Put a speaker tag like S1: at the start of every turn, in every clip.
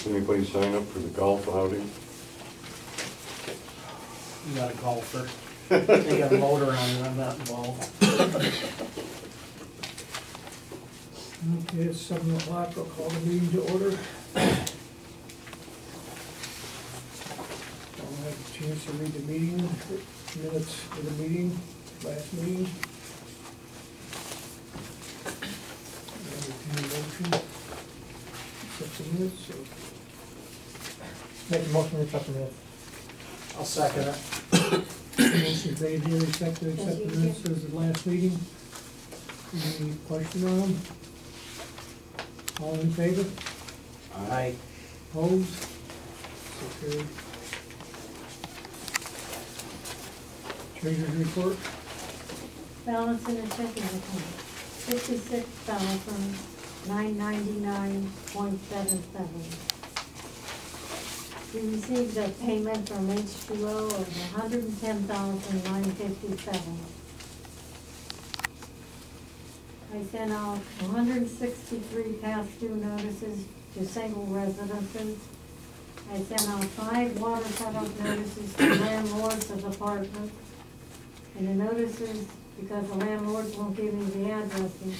S1: Anybody sign up for the golf outing?
S2: You got a golfer. They got a motor on it, I'm not involved.
S3: Okay, it's 7 o'clock, I'll call the meeting to order. I'll have a chance to read the meeting, minutes of the meeting, last meeting. Entertain a motion. Accept the minutes, so.
S4: Make a motion to accept the minutes.
S2: I'll second it.
S3: Motion made here, accept the minutes as the last meeting. Any question on them? All in favor?
S2: Aye.
S3: Opposed? So carried. Treasurer's report?
S5: Balance in the checking account, $56,999.77. We received a payment from H2O of $110,957. I sent out 163 past due notices to single residences. I sent out 5 water cutoff notices to landlords of apartments. And the notices, because the landlords won't give me the addresses,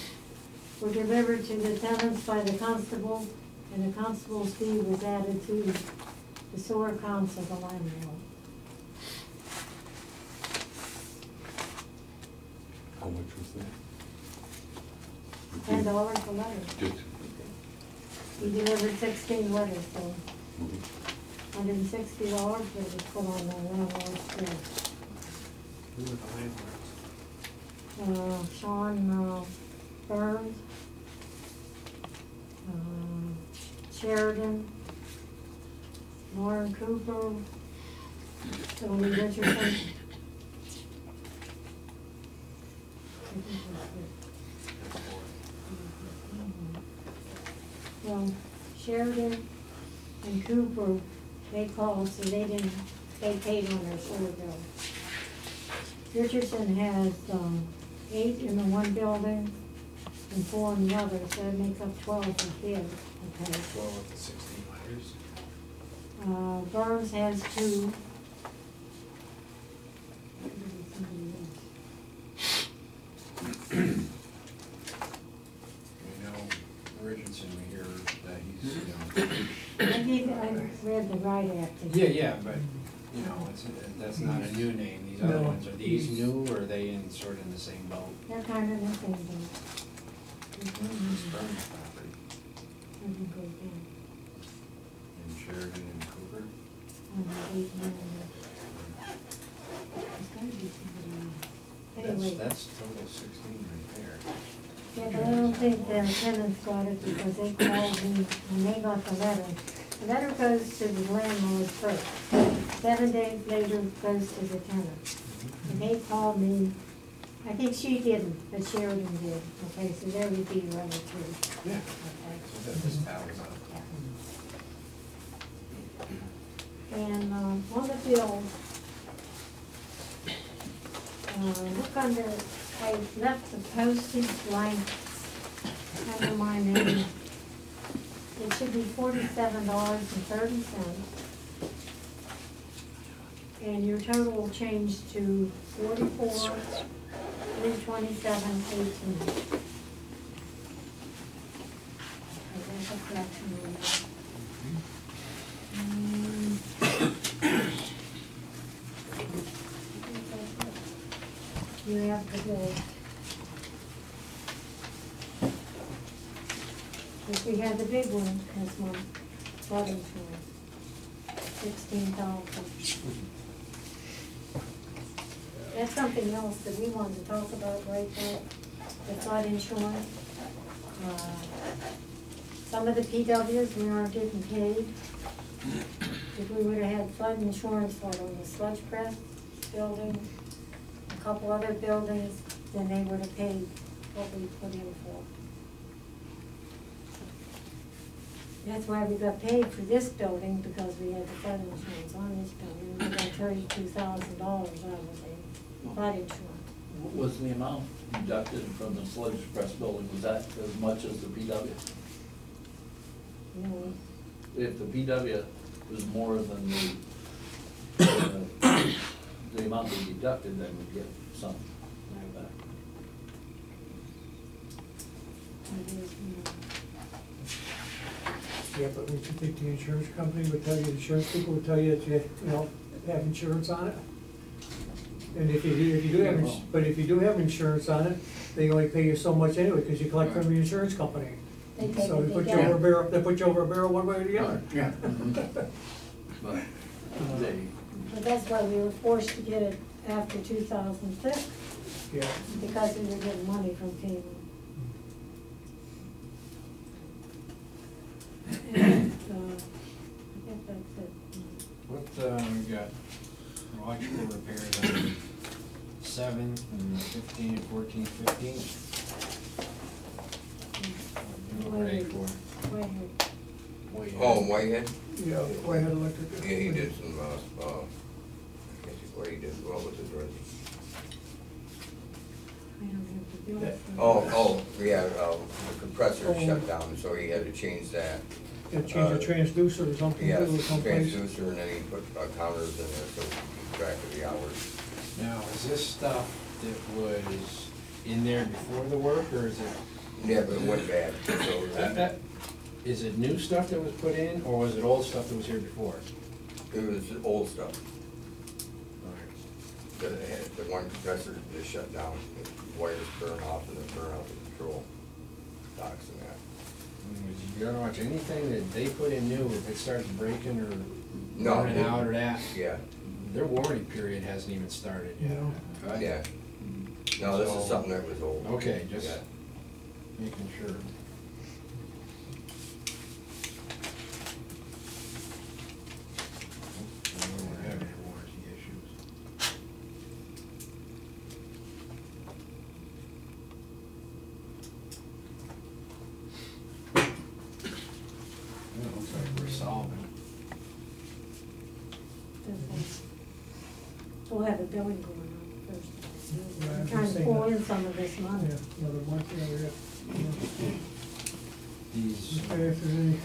S5: were delivered to the tenants by the constable, and the constable's fee was added to the sewer accounts of the landlord.
S1: How much was that?
S5: $10 a letter.
S1: Just,
S5: He delivered 16 letters, so
S1: mhm.
S5: $160 was put on the landlord's bill.
S2: Who were the landlords?
S5: Sean Burns, Sheridan, Lauren Cooper, Tony Richardson. Well, Sheridan and Cooper, they called, so they paid on their sewer bill. Richardson has 8 in the one building and 4 in the other, so that makes up 12 of his, okay?
S2: 12 of the 16 letters.
S5: Burns has 2.
S6: We know Richardson, we hear that he's,
S5: I read the right after.
S6: Yeah, but, you know, that's not a new name. These other
S3: No.
S6: ones, are these new, or are they in sort of in the same boat?
S5: They're kind of the same thing.
S6: This Burns property, and Sheridan and Cooper.
S5: Anyway,
S6: That's total 16 right there.
S5: yeah, but I don't think the tenants got it because they called me and they got the letter. The letter goes to the landlord first. 7 days later, it goes to the tenant. And they called me, I think she didn't, but Sheridan did. Okay, so there would be your other 2.
S6: Yeah.
S5: Okay.
S6: So that just tallies up.
S5: And on the bill, look under, I left the postage blank under my name. It should be $47.30. And your total will change to $44,327.18. That's a correction. You have the bill. If we had the big one this month, flood insurance, $16,000. That's something else that we wanted to talk about right there, the flood insurance. Some of the PWs, we aren't getting paid. If we would have had flood insurance for on the sludge press building, a couple other buildings, then they would have paid what we put in for. That's why we got paid for this building, because we had the flood insurance on this building. We got $32,000 out of the flood insurance.
S7: What was the amount deducted from the sludge press building? Was that as much as the PW?
S5: No,
S7: If the PW was more than the amount we deducted, then we'd get some back.
S5: it is,
S3: Yeah, but would you think the insurance company would tell you, the insurance people would tell you that you know, have insurance on it? And if you do have, but if you do have insurance on it, they only pay you so much anyway, because you collect from the insurance company.
S5: They take
S3: So
S5: it,
S3: they put
S5: they
S3: you
S5: get
S3: over a
S5: it.
S3: barrel, they put you over a barrel one way or the other.
S6: Yeah.
S7: But they,
S5: But that's why we were forced to get it after 2006,
S3: Yeah.
S5: because we were getting money from FEMA. And, I guess that's it.
S6: What, we got electrical repairs on 7 and 15 and 14, 15? What are we ready for?
S5: Wait here.
S8: Oh, Whitehead?
S3: Yeah, Whitehead Electric.
S8: Yeah, he did some, I can't see what he did, what was his resume?
S5: I don't have the bill.
S8: Oh, yeah, the compressor
S3: Oh.
S8: shut down, so he had to change that.
S3: Yeah, change the transducer or something.
S8: Yes,
S3: do it someplace.
S8: transducer, and then he put counters in there so he could keep track of the hours.
S6: Now, is this stuff that was in there before the work, or is it?
S8: Yeah, but it went bad, so
S6: Is it new stuff that was put in, or was it old stuff that was here before?
S8: it was old stuff. The one compressor just shut down, the wires burn off and then burn out the control box and that.
S6: You gotta watch anything that they put in new, if it starts breaking or
S8: No,
S6: running out or that,
S8: Yeah,
S6: their warranty period hasn't even started yet.
S3: No.
S8: yeah. No, this is
S6: So-
S8: something that was old.
S6: Okay, just
S8: Yeah.
S6: making sure. I don't know we're having any warranty issues. It looks like we're solving.
S5: We'll have a billing going on first.
S3: Yeah, I
S5: We're
S3: was
S5: trying to
S3: saying
S5: pull
S3: that.
S5: in some of this money.
S3: Yeah, another month, yeah.
S6: These,
S3: Okay, if there's any,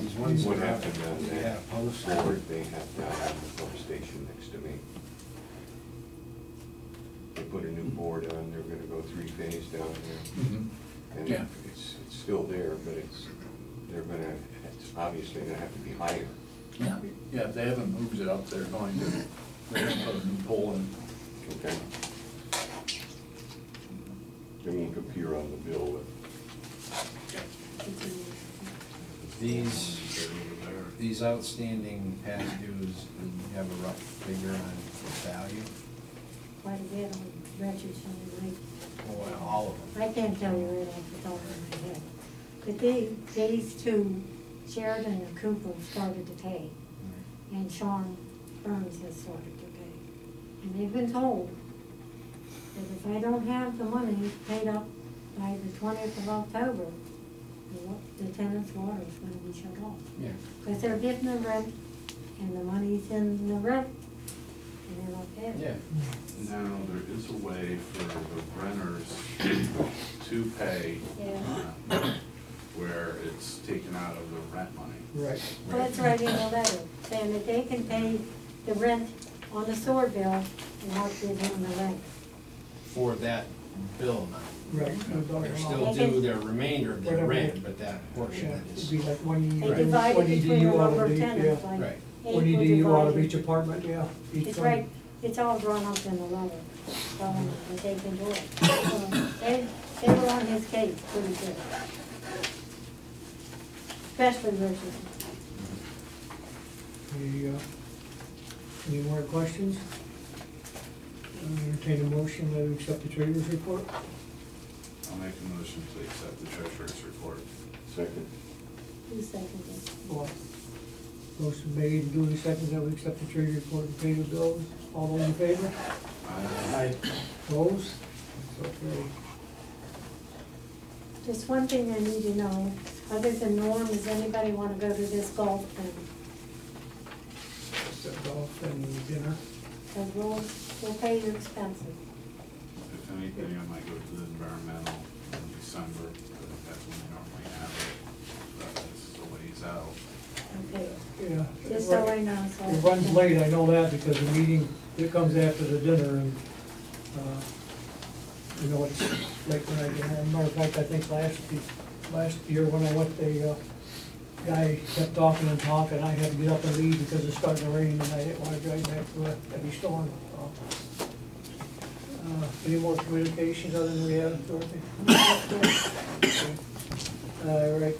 S6: these ones
S1: What
S6: that have,
S1: happened on
S6: they
S1: that
S6: have posts.
S1: board they have down on the pump station next to me? They put a new board on, they're gonna go 3-phase down there. And
S7: Yeah.
S1: it's still there, but it's obviously gonna have to be higher.
S7: yeah, yeah, if they haven't moved it up, they're going to put a new pole in.
S1: Okay. It won't appear on the bill,
S6: These outstanding past dues, you have a rough figure on value?
S5: Quite a bit on registered,
S6: Well, all of them.
S5: I can't tell you right off the top of my head. But these two, Sheridan and Cooper, started to pay, and Sean Burns has started to pay. And they've been told that if I don't have the money paid up by the 20th of October, the tenant's water is gonna be shut off.
S6: Yeah.
S5: Because they're getting the rent, and the money's in the rent, and they're not paying.
S6: Yeah.
S9: Now, there is a way for the renters to pay
S5: Yeah.
S9: where it's taken out of the rent money.
S3: right.
S5: Well, that's right in the letter, saying that they can pay the rent on the sewer bill and not give them the rent.
S6: For that bill amount.
S3: Right.
S6: They're still due their remainder of their
S3: Whatever.
S6: rent, but that portion
S3: Yeah,
S6: that
S3: it'd
S6: is.
S3: be like one,
S5: They
S6: Right.
S5: divide
S3: one
S5: it between a
S3: EDU out
S5: number
S3: of
S5: of
S3: each,
S5: tenants,
S3: yeah.
S5: like
S6: Right.
S5: eight
S3: One
S5: were
S3: EDU out of
S5: divided.
S3: each apartment, yeah. each
S5: It's
S3: one.
S5: right, it's all drawn up in the letter, telling them that they can do it. So they were on his case pretty good. Especially Richard.
S3: Any more questions? Entertain a motion to accept the treasurer's report.
S9: I'll make a motion to accept the treasurer's report.
S1: second.
S5: Who seconded it?
S3: Well, motion made and duly seconded that we accept the treasurer's report and pay the bills. All those in favor?
S9: Aye.
S3: Opposed? So carried.
S5: Just one thing I need to know, other than Norm, does anybody wanna go to this golf thing?
S3: Just a golf and dinner.
S5: Cause we'll pay your expenses.
S9: If anything, I might go to the environmental in December, I think that's when we normally have it, but it's a ways out.
S5: Okay,
S3: Yeah.
S5: just so I know, so.
S3: It runs late, I know that, because the meeting, it comes after the dinner, and, you know, it's like when I get home. Matter of fact, I think last year when I went, the guy kept talking and talking, I had to get up and leave because it started to rain, and I didn't wanna drive back to a heavy storm. Any more communications other than we have, Dorothy? All right,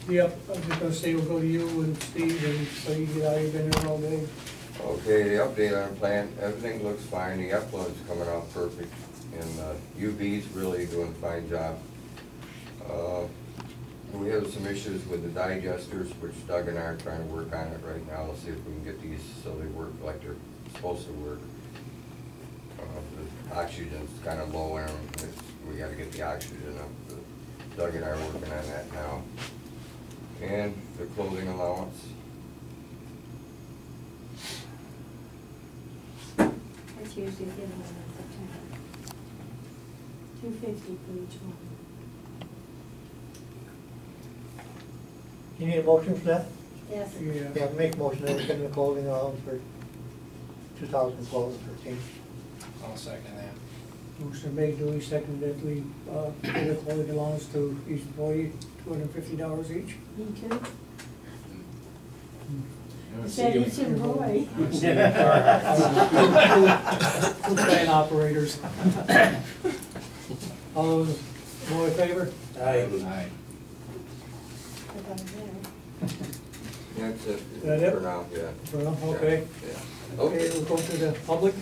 S3: yep, I was just gonna say we'll go to you and Steve, and so you get out, you've been there all day.
S8: Okay, the update on the plant, everything looks fine, the effluent's coming out perfect, and UV's really doing a fine job. We have some issues with the digesters, which Doug and I are trying to work on it right now, to see if we can get these so they work like they're supposed to work. The oxygen's kind of low in them, we gotta get the oxygen up. Doug and I are working on that now. And the clothing allowance.
S5: That's usually given in September. $250 for each one.
S4: You need a motion for that?
S5: Yes.
S4: Yeah, make a motion that we get the clothing allowance for 2012 and 13.
S6: I'll second that.
S3: Motion made, duly seconded, that we, give a clothing allowance to each employee, $250 each.
S5: Me too.
S6: Yeah,
S5: Said each employee.
S3: Two plant operators. All those, more in favor?
S6: Aye.
S8: That's it
S3: That it?
S8: for now, yeah.
S3: Well, okay.
S8: Yeah.
S3: Okay, we'll go to the public.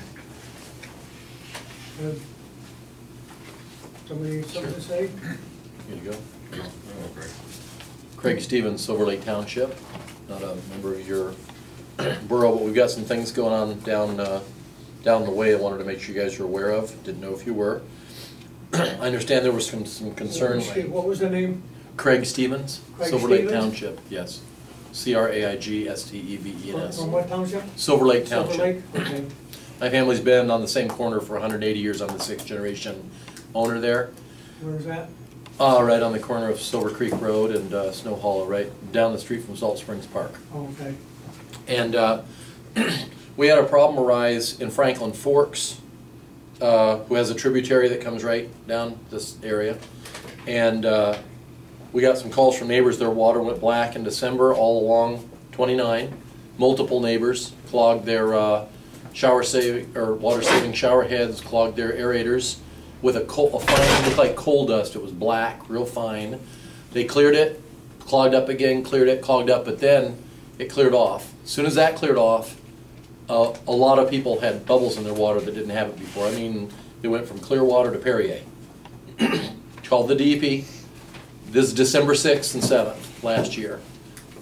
S3: Somebody, something to say?
S10: Here you go. Craig Stevens, Silver Lake Township, not a member of your borough, but we've got some things going on down the way I wanted to make sure you guys are aware of. Didn't know if you were. I understand there was some concerns.
S3: What was the name?
S10: Craig Stevens,
S3: Craig
S10: Silver Lake
S3: Stevens?
S10: Township, yes. CRAIGSTEVENS.
S3: From what township?
S10: Silver Lake
S3: Silver
S10: Township.
S3: Lake? Okay.
S10: My family's been on the same corner for 180 years. I'm the 6th generation owner there.
S3: Where's that?
S10: Right on the corner of Silver Creek Road and Snow Hollow, right down the street from Salt Springs Park.
S3: Oh, okay.
S10: And we had a problem arise in Franklin Forks, who has a tributary that comes right down this area. And we got some calls from neighbors. Their water went black in December all along 29. Multiple neighbors clogged their water saving shower heads, clogged their aerators with a fine, looked like coal dust. It was black, real fine. They cleared it, clogged up again, cleared it, clogged up, but then it cleared off. As soon as that cleared off, a lot of people had bubbles in their water that didn't have it before. I mean, they went from clear water to Perrier. Called the DEP. This is December 6th and 7th last year.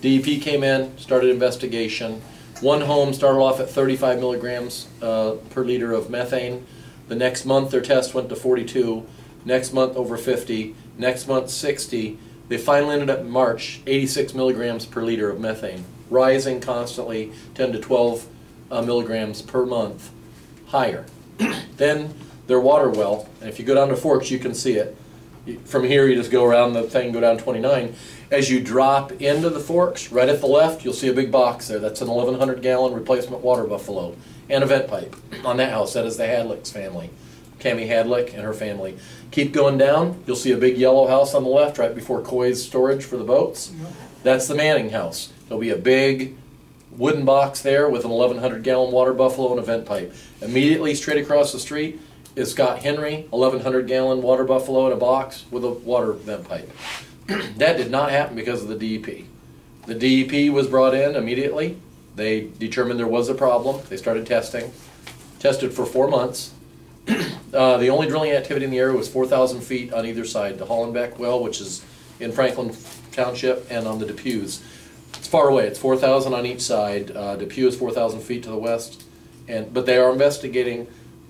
S10: DEP came in, started investigation. One home started off at 35 milligrams per liter of methane. The next month their test went to 42. Next month over 50. Next month 60. They finally ended up in March 86 milligrams per liter of methane, rising constantly 10 to 12 milligrams per month higher. Then their water well, and if you go down to Forks you can see it. From here you just go around the thing, go down 29. As you drop into the Forks, right at the left, you'll see a big box there. That's an 1,100 gallon replacement water buffalo and a vent pipe on that house. That is the Hadlick's family. Cammie Hadlick and her family. Keep going down, you'll see a big yellow house on the left right before Coy's storage for the boats. That's the Manning house. There'll be a big wooden box there with an 1,100 gallon water buffalo and a vent pipe. Immediately straight across the street is Scott Henry, 1,100 gallon water buffalo in a box with a water vent pipe. That did not happen because of the DEP. The DEP was brought in immediately. They determined there was a problem. They started testing. Tested for 4 months. The only drilling activity in the area was 4,000 feet on either side. The Hollenbeck well, which is in Franklin Township, and on the Depews. It's far away. It's 4,000 on each side. Depew is 4,000 feet to the west. But they are investigating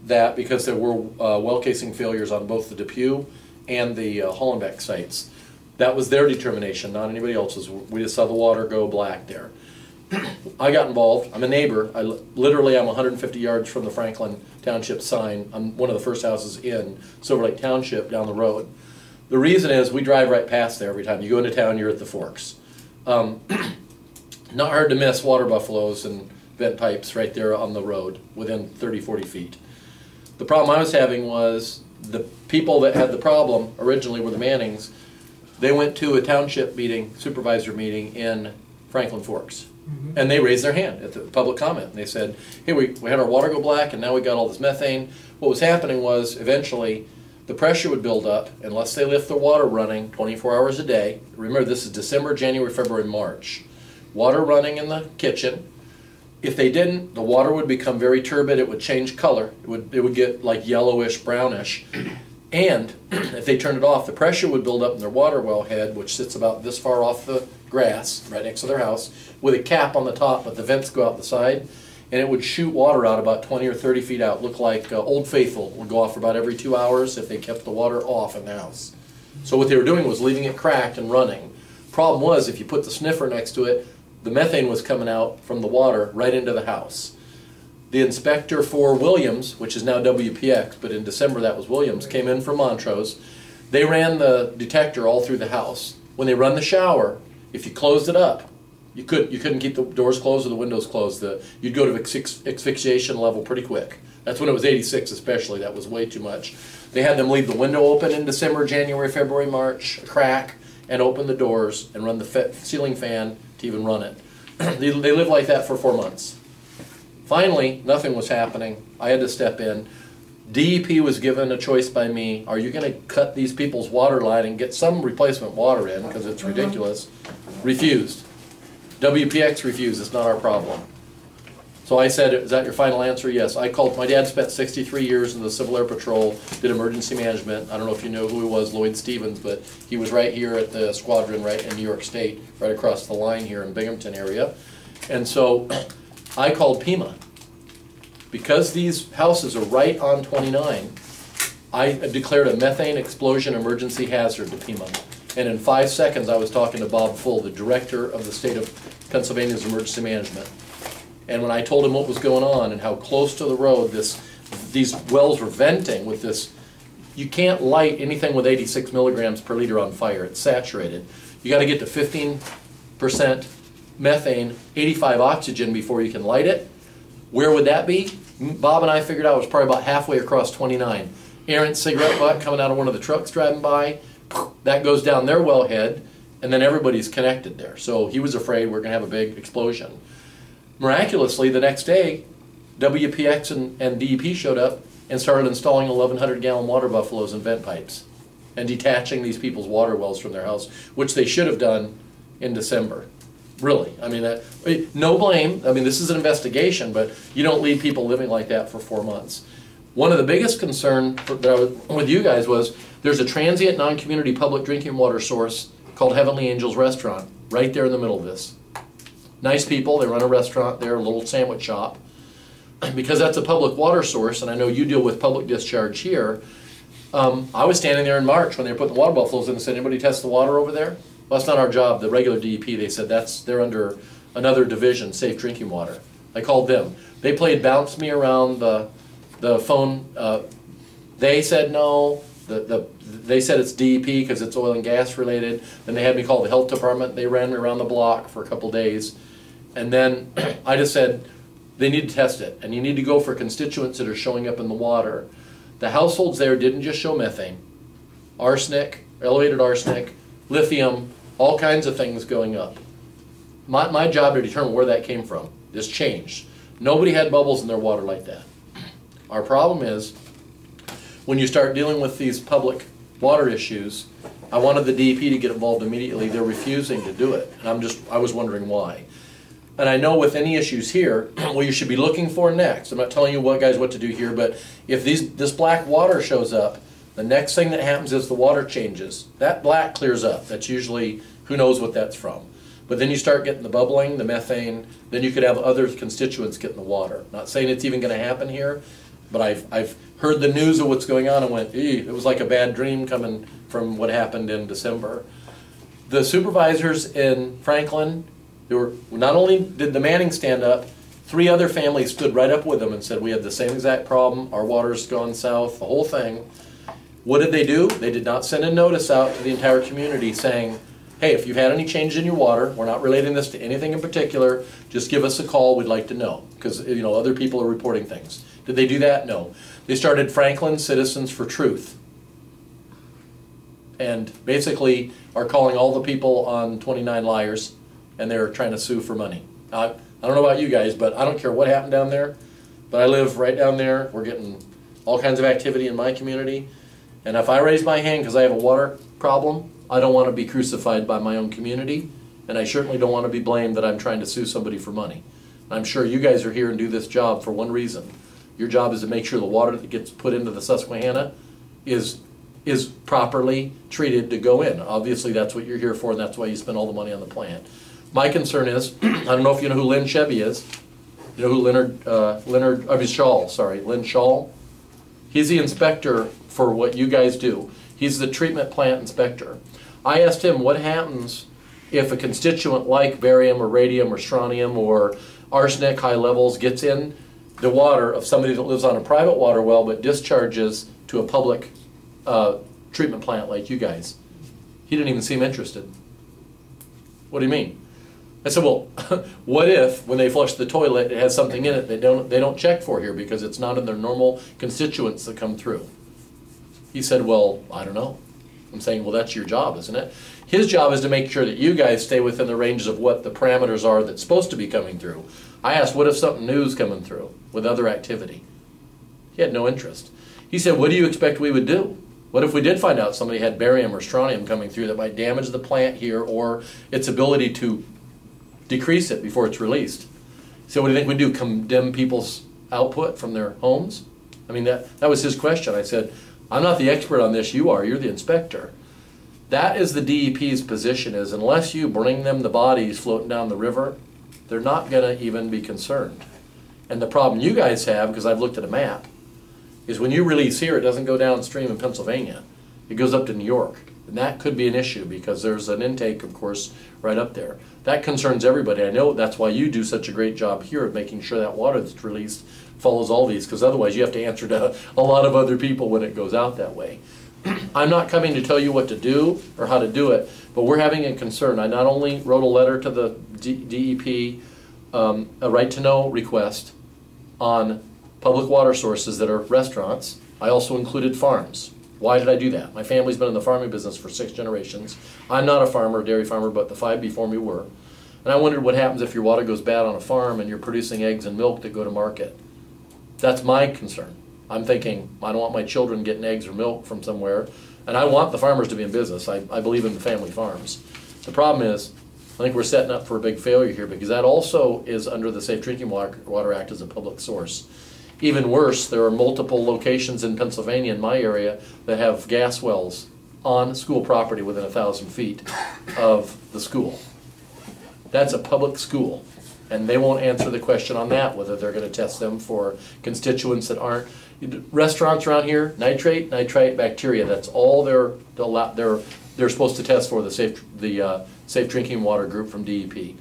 S10: that because there were well casing failures on both the Depew and the Hollenbeck sites. That was their determination, not anybody else's. We just saw the water go black there. I got involved. I'm a neighbor. Literally, I'm 150 yards from the Franklin Township sign. I'm one of the first houses in Silver Lake Township down the road. The reason is we drive right past there every time. You go into town, you're at the Forks. Not hard to miss water buffaloes and vent pipes right there on the road within 30, 40 feet. The problem I was having was the people that had the problem originally were the Mannings. They went to a township meeting, supervisor meeting in Franklin Forks. And they raised their hand at the public comment. And they said, hey, we had our water go black and now we got all this methane. What was happening was eventually the pressure would build up unless they left the water running 24 hours a day. Remember, this is December, January, February, March. Water running in the kitchen. If they didn't, the water would become very turbid. It would change color. It would get like yellowish, brownish. And if they turned it off, the pressure would build up in their water well head, which sits about this far off the grass, right next to their house, with a cap on the top, but the vents go out the side, and it would shoot water out about 20 or 30 feet out. Look like Old Faithful would go off for about every 2 hours if they kept the water off in the house. So what they were doing was leaving it cracked and running. Problem was, if you put the sniffer next to it, the methane was coming out from the water right into the house. The inspector for Williams, which is now WPX, but in December that was Williams, came in from Montrose. They ran the detector all through the house. When they run the shower, if you closed it up, you couldn't keep the doors closed or the windows closed. You'd go to asphyxiation level pretty quick. That's when it was 86 especially. That was way too much. They had them leave the window open in December, January, February, March, a crack, and open the doors and run the ceiling fan to even run it. They lived like that for 4 months. Finally, nothing was happening. I had to step in. DEP was given a choice by me. Are you going to cut these people's water line and get some replacement water in, because it's ridiculous? Refused. WPX refused. It's not our problem. So I said, is that your final answer? Yes. I called. My dad spent 63 years in the Civil Air Patrol, did emergency management. I don't know if you know who he was, Lloyd Stevens, but he was right here at the squadron, right in New York State, right across the line here in Binghamton area. And so I called Pima. Because these houses are right on 29, I declared a methane explosion emergency hazard to Pima. And in 5 seconds, I was talking to Bob Full, the director of the state of Pennsylvania's emergency management. And when I told him what was going on and how close to the road these wells were venting with this, you can't light anything with 86 milligrams per liter on fire. It's saturated. You got to get to 15% methane, 85 oxygen before you can light it. Where would that be? Bob and I figured out it was probably about halfway across 29. Errant cigarette butt coming out of one of the trucks driving by, that goes down their wellhead, and then everybody's connected there. So he was afraid we're going to have a big explosion. Miraculously, the next day, WPX and DEP showed up and started installing 1,100-gallon water buffaloes and vent pipes and detaching these people's water wells from their house, which they should have done in December. Really, I mean, no blame. I mean, this is an investigation, but you don't leave people living like that for 4 months. One of the biggest concerns that I was with you guys was there's a transient non-community public drinking water source called Heavenly Angels Restaurant right there in the middle of this. Nice people, they run a restaurant there, a little sandwich shop. Because that's a public water source, and I know you deal with public discharge here, I was standing there in March when they were putting the water buffaloes in and said, anybody test the water over there? Well, that's not our job. The regular DEP, they said they're under another division, safe drinking water. I called them. They played bounce me around the phone. They said no. They said it's DEP because it's oil and gas related. Then they had me call the health department. They ran me around the block for a couple days. And then I just said, they need to test it. And you need to go for constituents that are showing up in the water. The households there didn't just show methane. Arsenic, elevated arsenic, lithium, all kinds of things going up. My job to determine where that came from. This changed. Nobody had bubbles in their water like that. Our problem is, when you start dealing with these public water issues, I wanted the DEP to get involved immediately. They're refusing to do it. And I was wondering why. And I know with any issues here, what you should be looking for next, I'm not telling you what to do here, but if this black water shows up, the next thing that happens is the water changes. That black clears up. That's usually, who knows what that's from. But then you start getting the bubbling, the methane, then you could have other constituents get in the water. Not saying it's even going to happen here. But I've heard the news of what's going on and went, it was like a bad dream coming from what happened in December. The supervisors in Franklin, not only did the Manning stand up, 3 other families stood right up with them and said, we had the same exact problem, our water's gone south, the whole thing. What did they do? They did not send a notice out to the entire community saying, hey, if you've had any change in your water, we're not relating this to anything in particular, just give us a call, we'd like to know. Because other people are reporting things. Did they do that? No. They started Franklin Citizens for Truth. And basically are calling all the people on 29 liars, and they're trying to sue for money. I don't know about you guys, but I don't care what happened down there, but I live right down there. We're getting all kinds of activity in my community. And if I raise my hand because I have a water problem, I don't want to be crucified by my own community, and I certainly don't want to be blamed that I'm trying to sue somebody for money. I'm sure you guys are here and do this job for one reason. Your job is to make sure the water that gets put into the Susquehanna is properly treated to go in. Obviously that's what you're here for, and that's why you spend all the money on the plant. My concern is, I don't know if you know who Lynn Chevy is. You know who Lynn Shaw? He's the inspector for what you guys do. He's the treatment plant inspector. I asked him what happens if a constituent like barium or radium or strontium or arsenic high levels gets in the water of somebody that lives on a private water well but discharges to a public treatment plant like you guys. He didn't even seem interested. What do you mean? I said, well, what if when they flush the toilet it has something in it they don't check for here because it's not in their normal constituents that come through? He said, well, I don't know. I'm saying, well, that's your job, isn't it? His job is to make sure that you guys stay within the ranges of what the parameters are that's supposed to be coming through. I asked, what if something new is coming through with other activity? He had no interest. He said, what do you expect we would do? What if we did find out somebody had barium or strontium coming through that might damage the plant here or its ability to decrease it before it's released? So what do you think we'd do, condemn people's output from their homes? I mean, that was his question. I said, I'm not the expert on this, you are, you're the inspector. That is the DEP's position, is unless you bring them the bodies floating down the river, they're not going to even be concerned. And the problem you guys have, because I've looked at a map, is when you release here, it doesn't go downstream in Pennsylvania. It goes up to New York. And that could be an issue because there's an intake, of course, right up there. That concerns everybody. I know that's why you do such a great job here of making sure that water that's released follows all these, because otherwise you have to answer to a lot of other people when it goes out that way. I'm not coming to tell you what to do or how to do it, but we're having a concern. I not only wrote a letter to the DEP, a right-to-know request on public water sources that are restaurants. I also included farms. Why did I do that? My family's been in the farming business for 6 generations. I'm not a farmer, dairy farmer, but the 5 before me were. And I wondered what happens if your water goes bad on a farm and you're producing eggs and milk that go to market. That's my concern. I'm thinking, I don't want my children getting eggs or milk from somewhere, and I want the farmers to be in business. I believe in the family farms. The problem is, I think we're setting up for a big failure here because that also is under the Safe Drinking Water Act as a public source. Even worse, there are multiple locations in Pennsylvania, in my area, that have gas wells on school property within 1,000 feet of the school. That's a public school. And they won't answer the question on that, whether they're going to test them for constituents that aren't. Restaurants around here, nitrate, bacteria, that's all they're supposed to test for, the Safe Drinking Water group from DEP.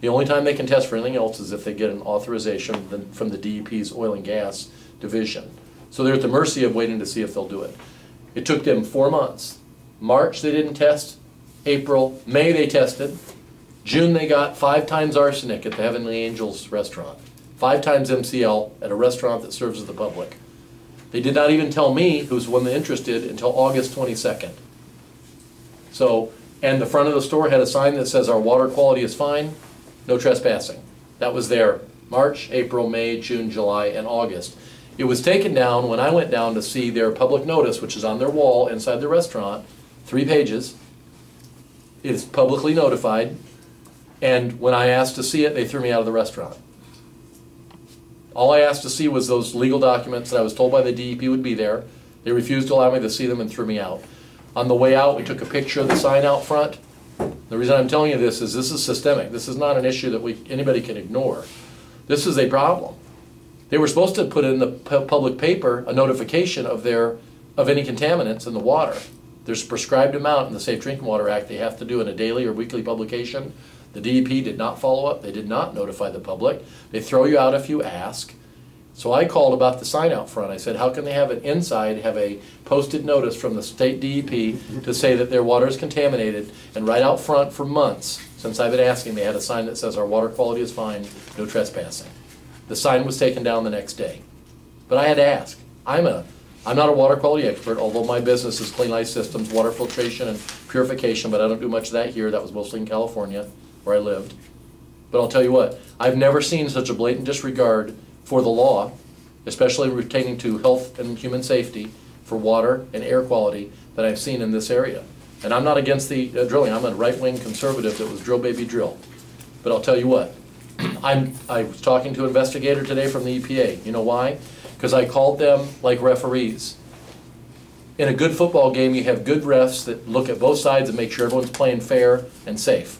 S10: The only time they can test for anything else is if they get an authorization from the DEP's oil and gas division. So they're at the mercy of waiting to see if they'll do it. It took them 4 months. March they didn't test, April, May they tested. June they got 5 times arsenic at the Heavenly Angels restaurant. 5 times MCL at a restaurant that serves the public. They did not even tell me, who's one that interested, until August 22nd. So, and the front of the store had a sign that says our water quality is fine, no trespassing. That was there March, April, May, June, July, and August. It was taken down when I went down to see their public notice, which is on their wall inside the restaurant, 3 pages. It's publicly notified. And when I asked to see it, they threw me out of the restaurant. All I asked to see was those legal documents that I was told by the DEP would be there. They refused to allow me to see them and threw me out. On the way out, we took a picture of the sign out front. The reason I'm telling you this is systemic. This is not an issue that anybody can ignore. This is a problem. They were supposed to put in the public paper a notification of any contaminants in the water. There's a prescribed amount in the Safe Drinking Water Act they have to do in a daily or weekly publication. The DEP did not follow up. They did not notify the public. They throw you out if you ask. So I called about the sign out front. I said, how can they have it inside, have a posted notice from the state DEP to say that their water is contaminated, and right out front for months, since I've been asking, they had a sign that says our water quality is fine, no trespassing. The sign was taken down the next day. But I had to ask. I'm not a water quality expert, although my business is clean life systems, water filtration and purification, but I don't do much of that here. That was mostly in California, where I lived. But I'll tell you what, I've never seen such a blatant disregard for the law, especially pertaining to health and human safety, for water and air quality, that I've seen in this area. And I'm not against the drilling. I'm a right-wing conservative that was drill baby drill. But I'll tell you what, I was talking to an investigator today from the EPA. You know why? Because I called them like referees. In a good football game, you have good refs that look at both sides and make sure everyone's playing fair and safe.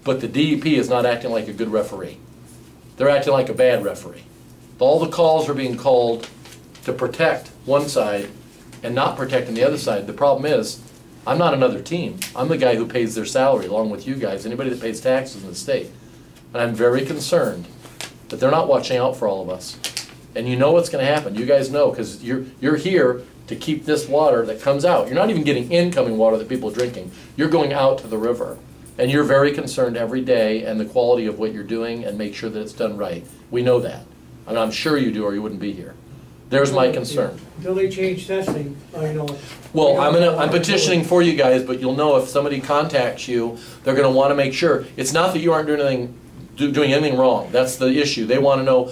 S10: But the DEP is not acting like a good referee. They're acting like a bad referee. All the calls are being called to protect one side and not protecting the other side. The problem is, I'm not another team. I'm the guy who pays their salary along with you guys, anybody that pays taxes in the state. And I'm very concerned that they're not watching out for all of us. And you know what's going to happen. You guys know, because you're here to keep this water that comes out. You're not even getting incoming water that people are drinking. You're going out to the river. And you're very concerned every day and the quality of what you're doing and make sure that it's done right. We know that. And I'm sure you do, or you wouldn't be here. There's my concern.
S3: Until they change testing, I know.
S10: Well, I'm petitioning for you guys, but you'll know if somebody contacts you, they're going to want to make sure. It's not that you aren't doing anything wrong. That's the issue. They want to know.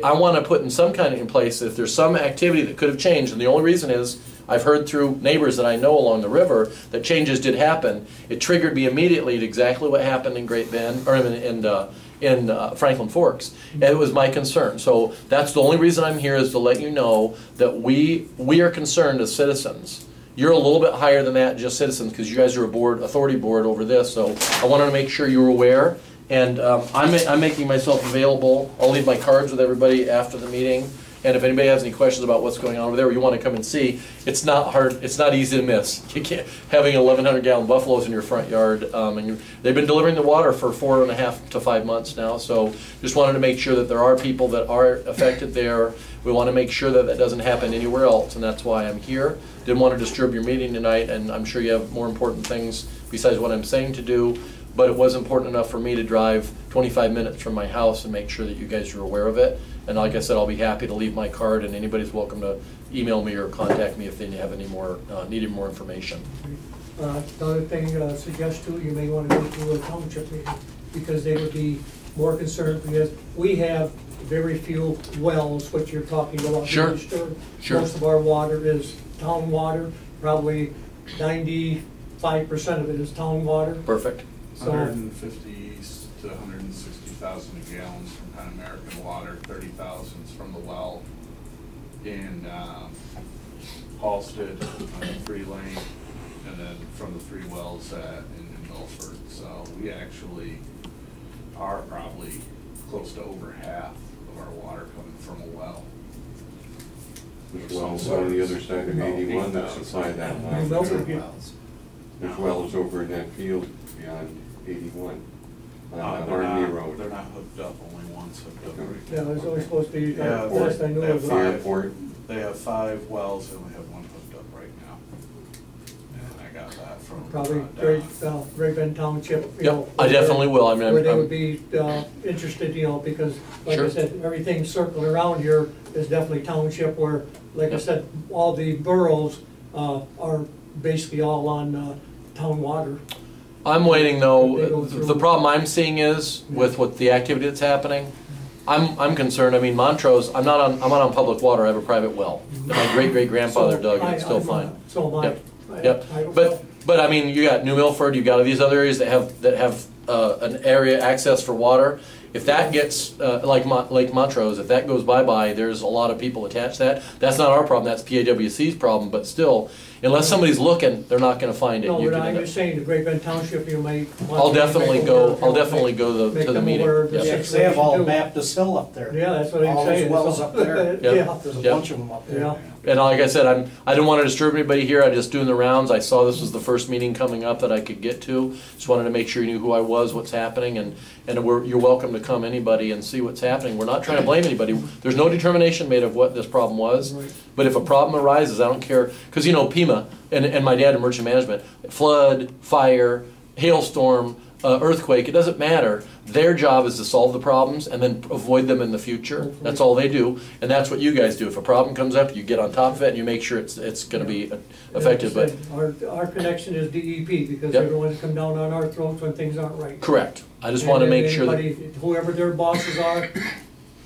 S10: I want to put in some kind of in place that if there's some activity that could have changed, and the only reason is I've heard through neighbors that I know along the river that changes did happen. It triggered me immediately to exactly what happened in Great Bend, or in Franklin Forks, and it was my concern. So that's the only reason I'm here, is to let you know that we are concerned as citizens. You're a little bit higher than that, just citizens, because you guys are a authority board over this. So I wanted to make sure you were aware, and I'm making myself available. I'll leave my cards with everybody after the meeting. And if anybody has any questions about what's going on over there, or you want to come and see, it's not hard. It's not easy to miss. You can't, having 1,100-gallon buffaloes in your front yard, and they've been delivering the water for 4.5 to 5 months now. So just wanted to make sure that there are people that are affected there. We want to make sure that that doesn't happen anywhere else, and that's why I'm here. Didn't want to disturb your meeting tonight, and I'm sure you have more important things besides what I'm saying to do. But it was important enough for me to drive 25 minutes from my house and make sure that you guys are aware of it. And like I said, I'll be happy to leave my card, and anybody's welcome to email me or contact me if they have any more, needed more information.
S3: Another thing suggest too, you may want to go to a township meeting, because they would be more concerned, because we have very few wells, what you're talking about.
S10: Sure. Sure.
S3: Most of our water is town water, probably 95% of it is town water.
S10: Perfect.
S3: So
S9: 150 to 160,000 gallons from Pan American Water, 30,000 from the well in Halsted on the 3-lane, and then from the 3 wells in Milford. So we actually are probably close to over half of our water coming from a well.
S1: There's wells on the other side of 81 that supply that line. There's wells over in that field beyond 81.
S9: They're
S1: Army Road.
S9: not hooked up, only one's hooked up right
S3: yeah,
S9: now.
S3: there's only supposed to be,
S9: Yeah,
S3: last I knew
S9: they have
S3: of it.
S1: Airport.
S9: They have 5 wells, and we have 1 hooked up right now. And I got that from.
S3: Probably Great Bend Township, you
S10: Yep,
S3: know.
S10: I definitely will. I mean,
S3: where they would be interested, you know, because like I said, everything circling around here is definitely township, where, like I said, all the boroughs are basically all on town water.
S10: I'm waiting though. The problem I'm seeing is with what the activity that's happening. I'm concerned. I mean, Montrose. I'm not on public water. I have a private well that my great grandfather dug, and it's still fine.
S3: So am I.
S10: Yep. But I mean, you got New Milford. You got these other areas that have an area access for water. if that gets, like Lake Montrose, if that goes bye-bye, there's a lot of people attached to that. That's not our problem, that's PAWC's problem, but still, unless somebody's looking, they're not gonna find it.
S3: No,
S10: You
S3: but
S10: can
S3: I'm
S10: end up-
S3: just saying, the Great Bend Township, you might.
S10: I'll definitely go to
S3: Make
S10: the
S3: them
S10: meeting.
S3: aware of the
S10: Yep.
S2: Yeah, 'cause they have all
S3: situation, too.
S2: mapped this hill up there.
S3: Yeah, that's what I'm
S2: All
S3: saying.
S2: those wells up there.
S10: Yep.
S3: Yeah.
S2: There's a
S10: Yep.
S2: bunch of them up there.
S3: Yeah.
S10: And like I said, I didn't want to disturb anybody here, I just doing the rounds, I saw this was the first meeting coming up that I could get to. Just wanted to make sure you knew who I was, what's happening, and you're welcome to come, anybody, and see what's happening. We're not trying to blame anybody, there's no determination made of what this problem was.
S3: Right.
S10: But if a problem arises, I don't care, because you know, Pima, and my dad in merchant management, flood, fire, hailstorm, earthquake, it doesn't matter. Their job is to solve the problems and then avoid them in the future. That's all they do, and that's what you guys do. If a problem comes up, you get on top of it and you make sure it's going to be effective. But
S3: Our connection is DEP, because
S10: Yep.
S3: they're the ones that come down on our throats when things aren't right.
S10: correct. I just want to
S3: And
S10: make sure that.
S3: anybody, whoever their bosses are,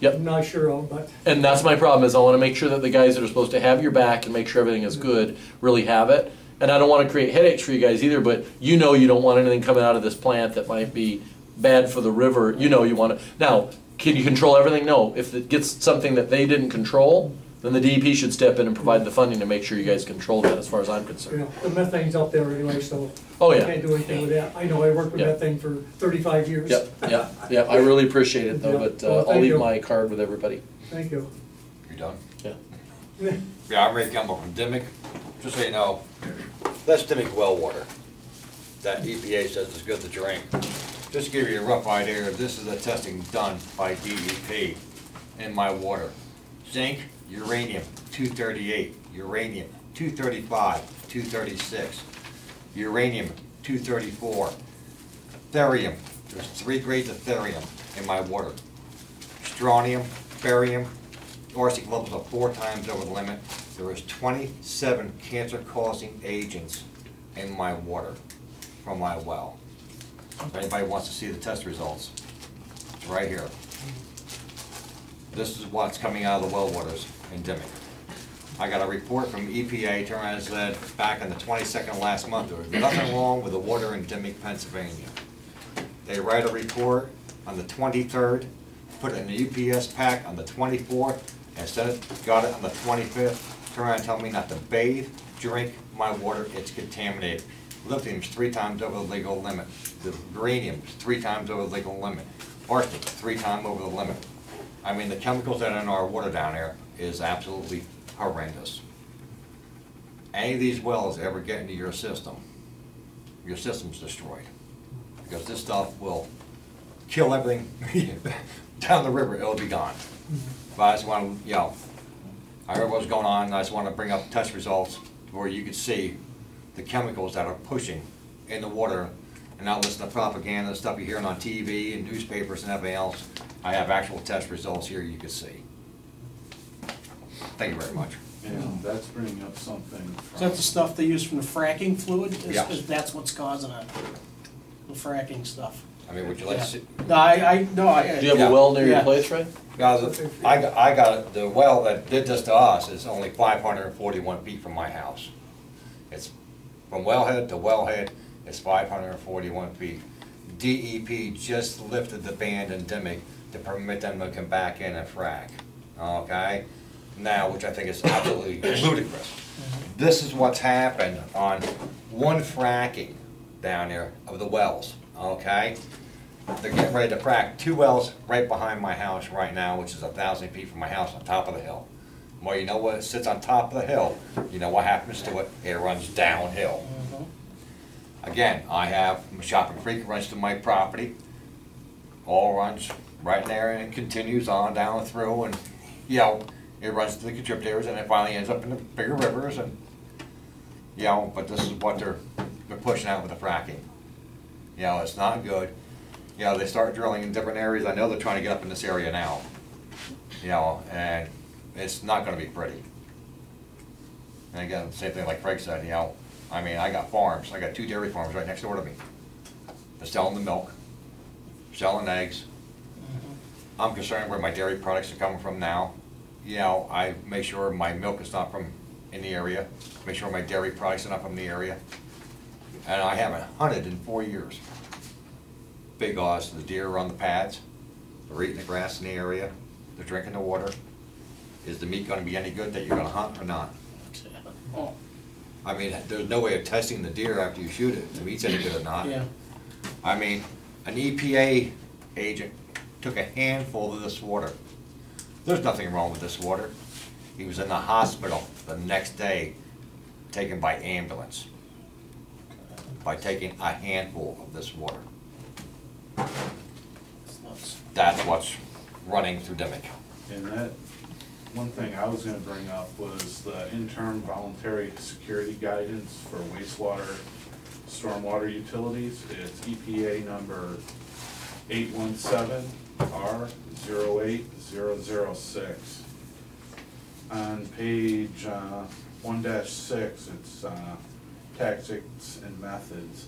S10: Yep.
S3: I'm not sure of, but.
S10: And that's my problem, is I want to make sure that the guys that are supposed to have your back and make sure everything is good really have it. And I don't want to create headaches for you guys either, but you know you don't want anything coming out of this plant that might be bad for the river. You know you want to. Now, can you control everything? No. If it gets something that they didn't control, then the DEP should step in and provide the funding to make sure you guys control that, as far as I'm
S3: You
S10: concerned.
S3: know, the methane's up there anyway, so.
S10: Oh,
S3: I
S10: yeah.
S3: can't do anything with that. I know, I worked with
S10: Yeah.
S3: methane for 35 years.
S10: Yep. I really appreciate it though,
S3: Yeah.
S10: but
S3: Well,
S10: I'll
S3: thank
S10: leave
S3: you.
S10: my card with everybody.
S3: Thank you.
S8: You done?
S10: Yeah.
S8: Yeah, I'm Ray Campbell from Dimick. Just so you know, that's Dimick well water. That EPA says it's good to drink. Just to give you a rough idea, this is the testing done by DEP in my water. Zinc, uranium, 238, uranium, 235, 236, uranium, 234, therium, there's 3 grades of therium in my water. Strontium, barium, arsenic levels are 4 times over the limit. There is 27 cancer-causing agents in my water from my well. If anybody wants to see the test results, it's right here. This is what's coming out of the well waters in Dimick. I got a report from EPA turning around and said back on the 22nd of last month, there was nothing wrong with the water in Dimick, Pennsylvania. They write a report on the 23rd, put it in the UPS pack on the 24th, and got it on the 25th, turn around and tell me not to bathe, drink my water, it's contaminated. Lithium's 3 times over the legal limit. The uranium's 3 times over the legal limit. Arsenic, 3 times over the limit. I mean, the chemicals that are in our water down there is absolutely horrendous. Any of these wells ever get into your system's destroyed. Because this stuff will kill everything down the river, it'll be gone. But I just want to, you know, I heard what was going on, and I just want to bring up test results where you could see the chemicals that are pushing in the water, and not listen to propaganda, stuff you hear on TV and newspapers and everything else. I have actual test results here you can see. Thank you very much.
S9: And that's bringing up something from.
S2: Is that the stuff they use from the fracking fluid?
S8: Yeah.
S2: That's what's causing it, the fracking stuff.
S8: I mean, would you like to see?
S2: No,
S10: Do you have a well near your place, Ray?
S8: Guys, I got it, the well that did this to us is only 541 feet from my house. It's from wellhead to wellhead, it's 541 feet. DEP just lifted the ban in Dimick to permit them to come back in and frack, okay? Now, which I think is absolutely ludicrous. This is what's happened on one fracking down there of the wells, okay? They're getting ready to frack 2 wells right behind my house right now, which is 1,000 feet from my house on top of the hill. Well, you know what, it sits on top of the hill, you know what happens to it? It runs downhill. Again, I have Shopping Creek runs to my property, all runs right there and it continues on down through, and, you know, it runs to the contributors and it finally ends up in the bigger rivers, and, you know, but this is what they're pushing out with the fracking. You know, it's not good. You know, they start drilling in different areas. I know they're trying to get up in this area now, you know, and it's not gonna be pretty. And again, same thing like Craig said, you know, I mean, I got farms. I got 2 dairy farms right next door to me. They're selling the milk, selling eggs. I'm concerned where my dairy products are coming from now. You know, I make sure my milk is not from in the area, make sure my dairy products are not from the area. And I haven't hunted in 4 years. Big odds, the deer are on the pads. They're eating the grass in the area, they're drinking the water. Is the meat gonna be any good that you're gonna hunt or not? I mean, there's no way of testing the deer after you shoot it, if the meat's any good or not.
S2: Yeah.
S8: I mean, an EPA agent took a handful of this water. There's nothing wrong with this water. He was in the hospital the next day, taken by ambulance, by taking a handful of this water. That's what's running through Dimick.
S9: And that, one thing I was gonna bring up was the interim voluntary security guidance for wastewater, stormwater utilities. It's EPA number 817R08006. On page 1-6, it's tactics and methods.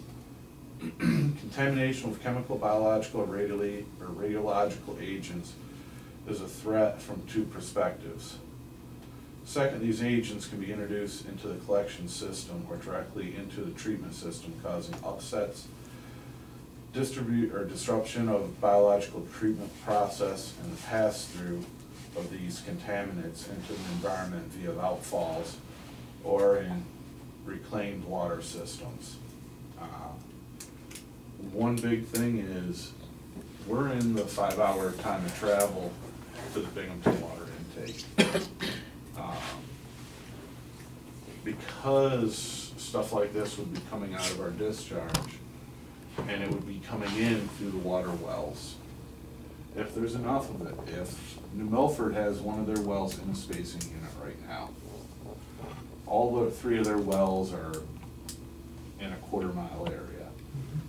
S9: Contamination with chemical, biological, or radiological agents is a threat from two perspectives. Second, these agents can be introduced into the collection system or directly into the treatment system, causing upsets, disruption of biological treatment process, and the pass-through of these contaminants into the environment via outfalls or in reclaimed water systems. One big thing is we're in the 5-hour time of travel to the Binghamton water intake. Because stuff like this would be coming out of our discharge and it would be coming in through the water wells. If there's enough of it, if New Milford has one of their wells in a spacing unit right now, all the 3 of their wells are in a quarter-mile area.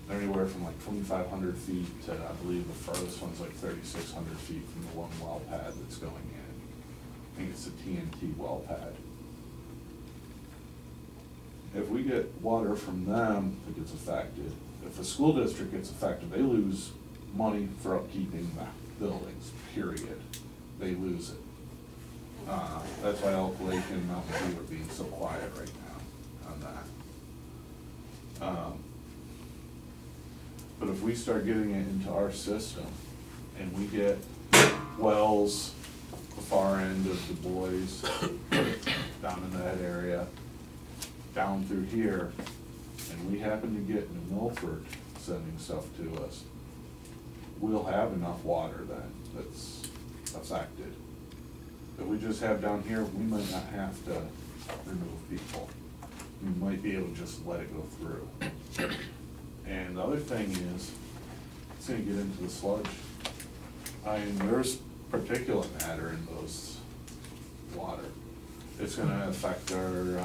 S9: They're anywhere from like 2,500 feet to, I believe the farthest one's like 3,600 feet from the one well pad that's going in. I think it's a TNT well pad. If we get water from them that gets affected, if the school district gets affected, they lose money for upkeeping the buildings, period. They lose it. That's why Elk Lake and Mountain View are being so quiet right now on that. But if we start getting it into our system and we get wells, the far end of Du Bois, down in that area, down through here, and we happen to get New Milford sending stuff to us, we'll have enough water then that's affected. If we just have down here, we might not have to remove people. We might be able to just let it go through. And the other thing is, it's gonna get into the sludge. I mean, there's particulate matter in those water. It's gonna affect our,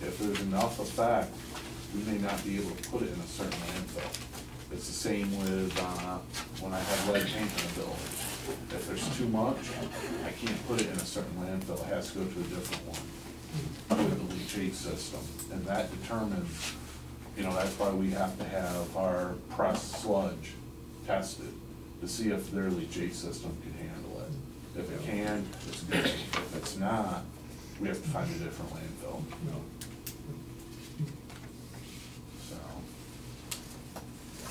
S9: if there's enough effect, we may not be able to put it in a certain landfill. It's the same with, when I have lead paint in a building. If there's too much, I can't put it in a certain landfill, it has to go to a different one with the leachate system. And that determines, you know, that's why we have to have our pressed sludge tested to see if their leachate system can handle it. If it can, it's good. If it's not, we have to find a different landfill. So.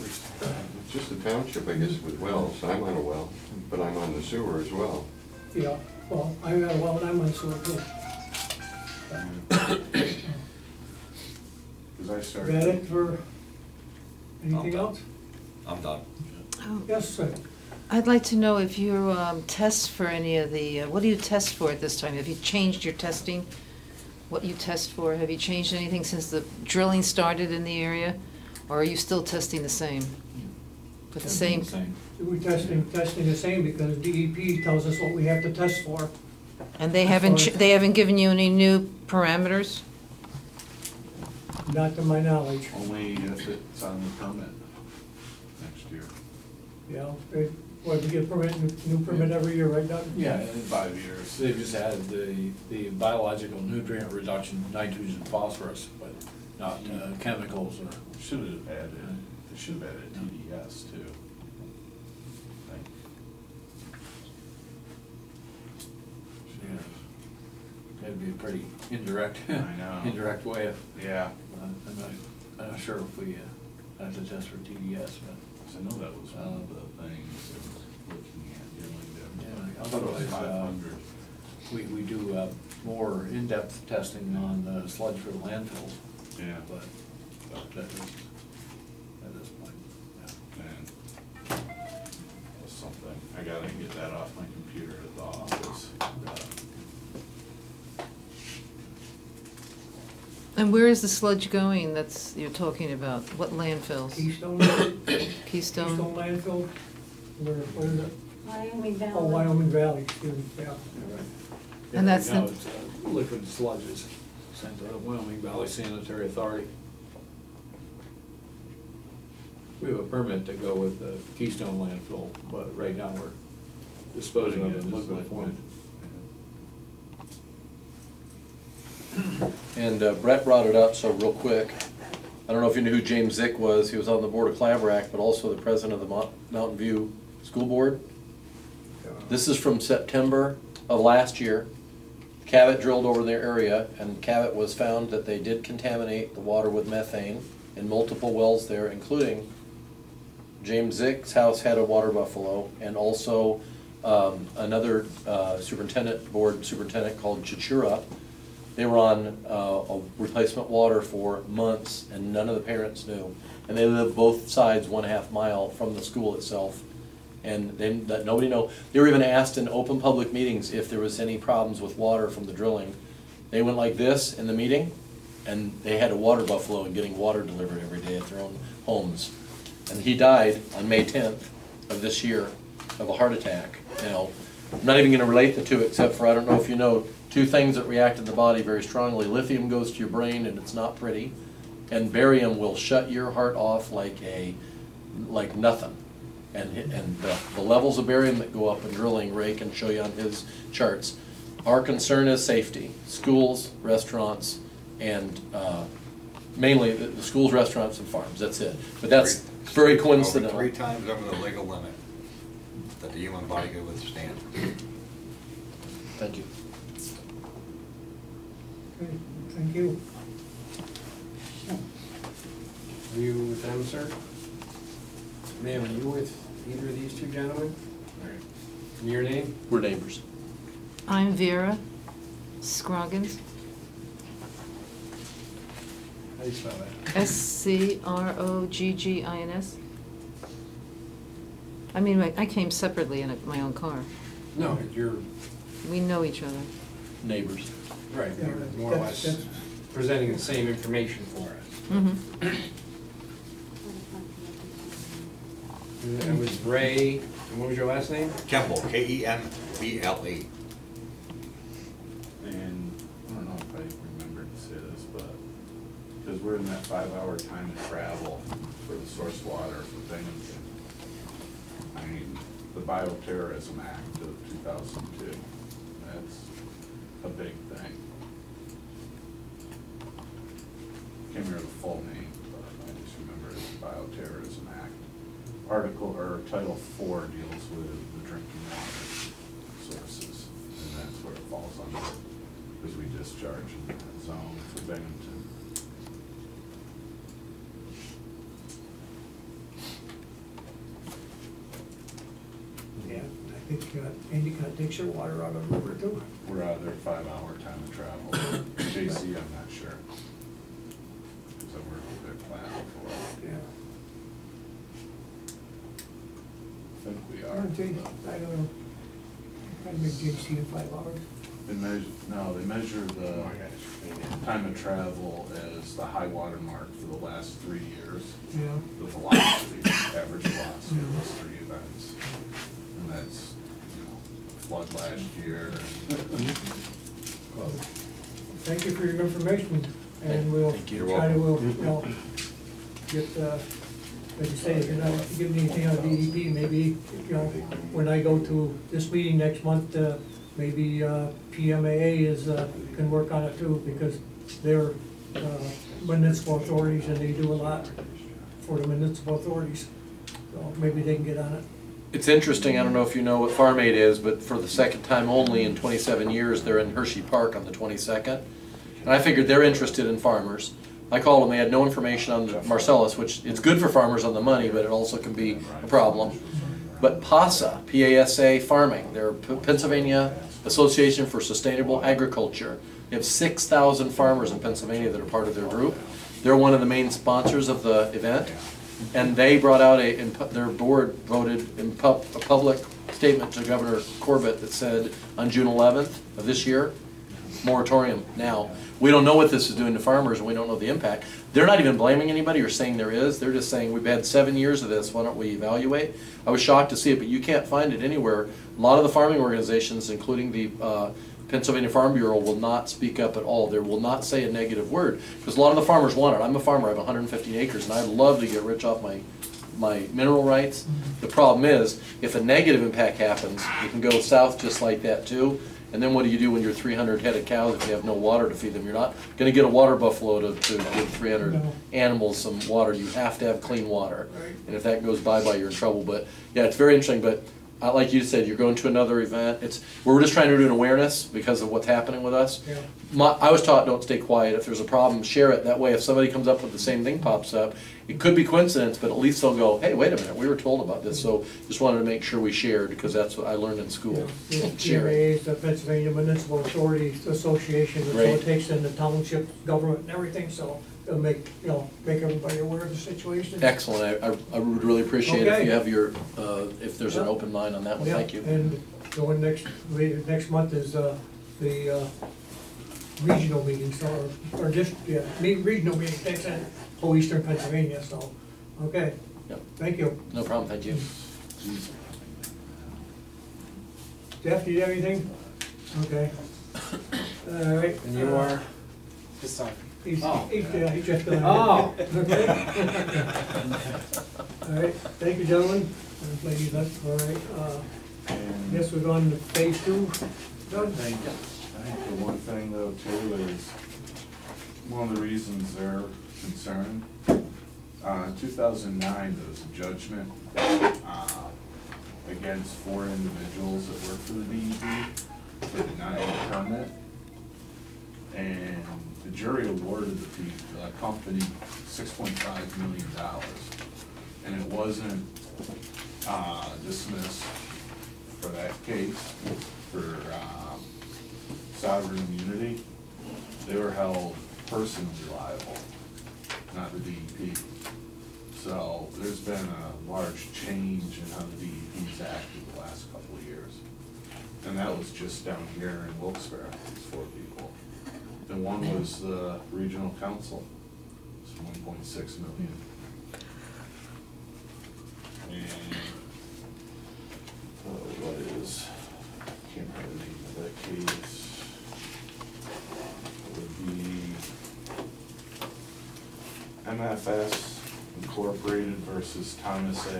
S1: It's just a township, I guess, with wells. I'm on a well, but I'm on the sewer as well.
S3: Yeah, well, I got a well and I'm on sewer too.
S9: Because I started.
S3: Got it for, anything else?
S8: I'm done.
S11: Oh,
S3: Yes, sir.
S11: I'd like to know if you test for any of the, what do you test for at this time? Have you changed your testing? What you test for? Have you changed anything since the drilling started in the area? Or are you still testing the same? With the same?
S3: We're testing the same because DEP tells us what we have to test for.
S11: And they haven't given you any new parameters?
S3: Not to my knowledge.
S9: Only if it's on the permit next year.
S3: Yeah, we get new permit every year, right, Doug?
S7: Yeah, in 5 years. They've just had the biological nutrient reduction, nitrogen and phosphorus, but not chemicals or.
S9: Should have added, they should have added TDS too. I think.
S7: Yeah. That'd be a pretty indirect,
S9: I know.
S7: indirect way of.
S9: Yeah.
S7: I'm not sure if we have to test for TDS, but.
S9: 'Cause I know that was one of the things I was looking at, dealing
S7: Yeah,
S9: I thought it was
S7: otherwise,
S9: 500.
S7: we do more in-depth testing on the sludge for the landfills,
S9: Yeah,
S7: but that is, at this point, yeah.
S9: man, that's something, I gotta get that off my computer at the office.
S11: And where is the sludge going that's, you're talking about? What landfills?
S3: Keystone,
S11: Keystone?
S3: Keystone landfill, where is it?
S5: Wyoming Valley.
S3: Oh, Wyoming Valley, excuse me, yeah.
S11: And that's
S7: Right now
S11: the-
S7: it's liquid sludges sent to the Wyoming Valley Sanitary Authority. We have a permit to go with the Keystone landfill, but right now we're disposing of it in liquid form.
S10: And Brett brought it up, so real quick, I don't know if you knew who James Zick was. He was on the board of Claverack, but also the president of the Mountain View School Board. This is from September of last year. Cabot drilled over their area, and Cabot was found that they did contaminate the water with methane in multiple wells there, including James Zick's house had a water buffalo, and also another board superintendent called Chichura. They were on a replacement water for months, and none of the parents knew. And they lived both sides 1/2 mile from the school itself. And nobody know. They were even asked in open public meetings if there was any problems with water from the drilling. They went like this in the meeting, and they had a water buffalo and getting water delivered every day at their own homes. And he died on May 10th of this year of a heart attack. You know, I'm not even going to relate the two, except for, I don't know if you know, two things that react in the body very strongly. Lithium goes to your brain, and it's not pretty. And barium will shut your heart off like nothing. And the levels of barium that go up in drilling, Ray can show you on his charts. Our concern is safety. Schools, restaurants, and mainly the schools, restaurants, and farms. That's it. But that's very coincidental.
S8: Over 3 times over the legal limit that the human body could withstand.
S10: Thank you.
S3: Okay, thank you.
S6: Are you with them, sir? Ma'am, are you with either of these two gentlemen? And your name?
S10: We're neighbors.
S11: I'm Vera Scroggins,
S6: How do you spell that?
S11: Scroggins. I mean, I came separately in my own car.
S6: No, you're,
S11: We know each other.
S10: Neighbors.
S6: right,
S3: Yeah,
S6: you're more or
S3: that's-
S6: less presenting the same information for us.
S11: Mm-hmm.
S6: And it was Ray, and what was your last name?
S8: Kemble, K-E-M-B-L-E.
S9: And I don't know if I remember to say this, but, because we're in that 5-hour time of travel for the source water for Binghamton. I mean, the Bioterrorism Act of 2002, that's a big thing. Can't remember the full name, but I just remember it's the Bioterrorism Act. Article, or Title 4 deals with the drinking water sources, and that's where it falls under, because we discharge in that zone for Binghamton.
S3: Yeah, I think Endicott takes your water out of the river too.
S9: We're out of their 5-hour time of travel. JC, I'm not sure, because I worked with their plant before.
S3: Yeah.
S9: I think we are.
S3: I don't know. I'd make JC in 5 hours.
S9: They measure the time of travel as the high water mark for the last 3 years.
S3: Yeah.
S9: The velocity, average velocity of those 3 events. And that's, flood last year.
S3: Thank you for your information, and we'll
S10: Thank you.
S3: try to, get, like you say, if you're not giving anything on DEP, maybe, when I go to this meeting next month, maybe PMAA can work on it too, because they're municipal authorities and they do a lot for the municipal authorities. So maybe they can get on it.
S10: It's interesting, I don't know if you know what Farm Aid is, but for the second time only in 27 years, they're in Hershey Park on the 22nd. And I figured they're interested in farmers. I called them, they had no information on the Marcellus, which it's good for farmers on the money, but it also can be a problem. But PASA, P-A-S-A Farming, they're Pennsylvania Association for Sustainable Agriculture. They have 6,000 farmers in Pennsylvania that are part of their group. They're one of the main sponsors of the event. And they brought out their board voted in a public statement to Governor Corbett that said on June 11th of this year, moratorium now. We don't know what this is doing to farmers, and we don't know the impact. They're not even blaming anybody or saying there is. They're just saying we've had 7 years of this, why don't we evaluate? I was shocked to see it, but you can't find it anywhere. A lot of the farming organizations, including the Pennsylvania Farm Bureau, will not speak up at all. They will not say a negative word, because a lot of the farmers want it. I'm a farmer, I have 115 acres, and I'd love to get rich off my mineral rights. The problem is, if a negative impact happens, it can go south just like that too. And then what do you do when you're 300 head of cows if you have no water to feed them? You're not going to get a water buffalo to give 300 animals some water. You have to have clean water. And if that goes bye-bye, you're in trouble. But yeah, it's very interesting. But like you said, you're going to another event. We're just trying to do an awareness because of what's happening with us. Yeah. I was taught don't stay quiet. If there's a problem, share it. That way, if somebody comes up with the same thing pops up, it could be coincidence, but at least they'll go, hey, wait a minute, we were told about this. So just wanted to make sure we shared, because that's what I learned in school.
S3: Yeah. PMA is the Pennsylvania Municipal Authorities Association, so it takes in the township government and everything, so it'll make everybody aware of the situation.
S10: Excellent. I would really appreciate it if you have your if there's an open line on that one. Thank you.
S3: And going next month is the regional meeting, so or just regional meeting takes in whole eastern Pennsylvania. So okay.
S10: Yep.
S3: Thank you.
S10: No problem. Thank you.
S3: Jeff, do you have anything? Okay. All right.
S6: And you are? Just talking.
S3: He's just going.
S6: Oh.
S3: Okay. All right. Thank you, gentlemen. Ladies, that's all right. Guess we're going to phase 2. Done.
S9: I think the one thing though too is one of the reasons they're concerned. 2009, there was a judgment against 4 individuals that work for the DEP for denying a permit, and the jury awarded the company $6.5 million, and it wasn't dismissed for that case for sovereign immunity. They were held personally liable, not the DEP. So there's been a large change in how the DEP's acted the last couple of years. And that was just down here in Wilkes-Barre, these 4 people. Then one was the regional council, it's 1.6 million. And what is, I can't remember the name of that case. It would be MFS Incorporated versus Thomas A.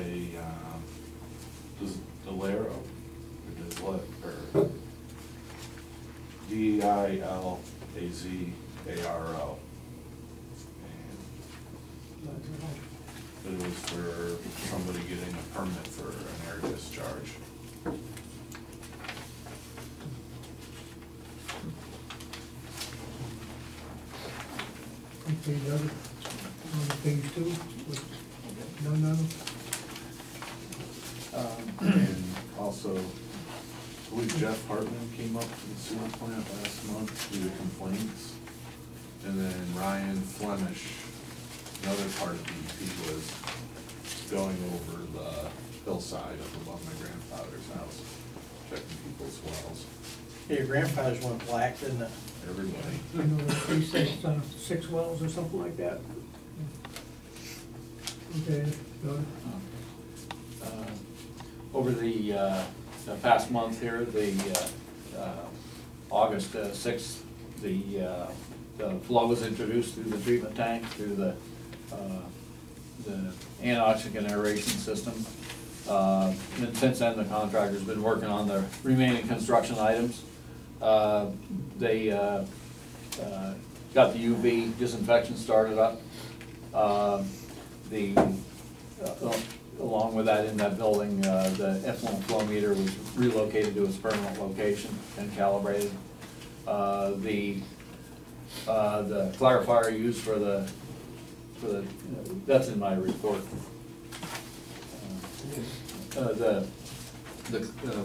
S9: Delaro, or Dilazaro. But it was for somebody getting a permit for an air discharge.
S3: Okay, done. On to phase 2. No.
S9: And also, I believe Jeff Hartman came up to the sewer plant last month due to complaints. And then Ryan Flemish, another part of DEP, was going over the hillside up above my grandfather's house, checking people's wells.
S2: Your grandfather's went black, didn't it?
S9: Everybody.
S3: I know they say 6 wells or something like that. Okay, done.
S7: Over the past month here, the August 6th, the flow was introduced through the treatment tank, through the anoxic aeration system. And since then, the contractor's been working on the remaining construction items. They got the UV disinfection started up. Along with that, in that building, the effluent flow meter was relocated to its permanent location and calibrated. The clarifier used for the that's in my report. The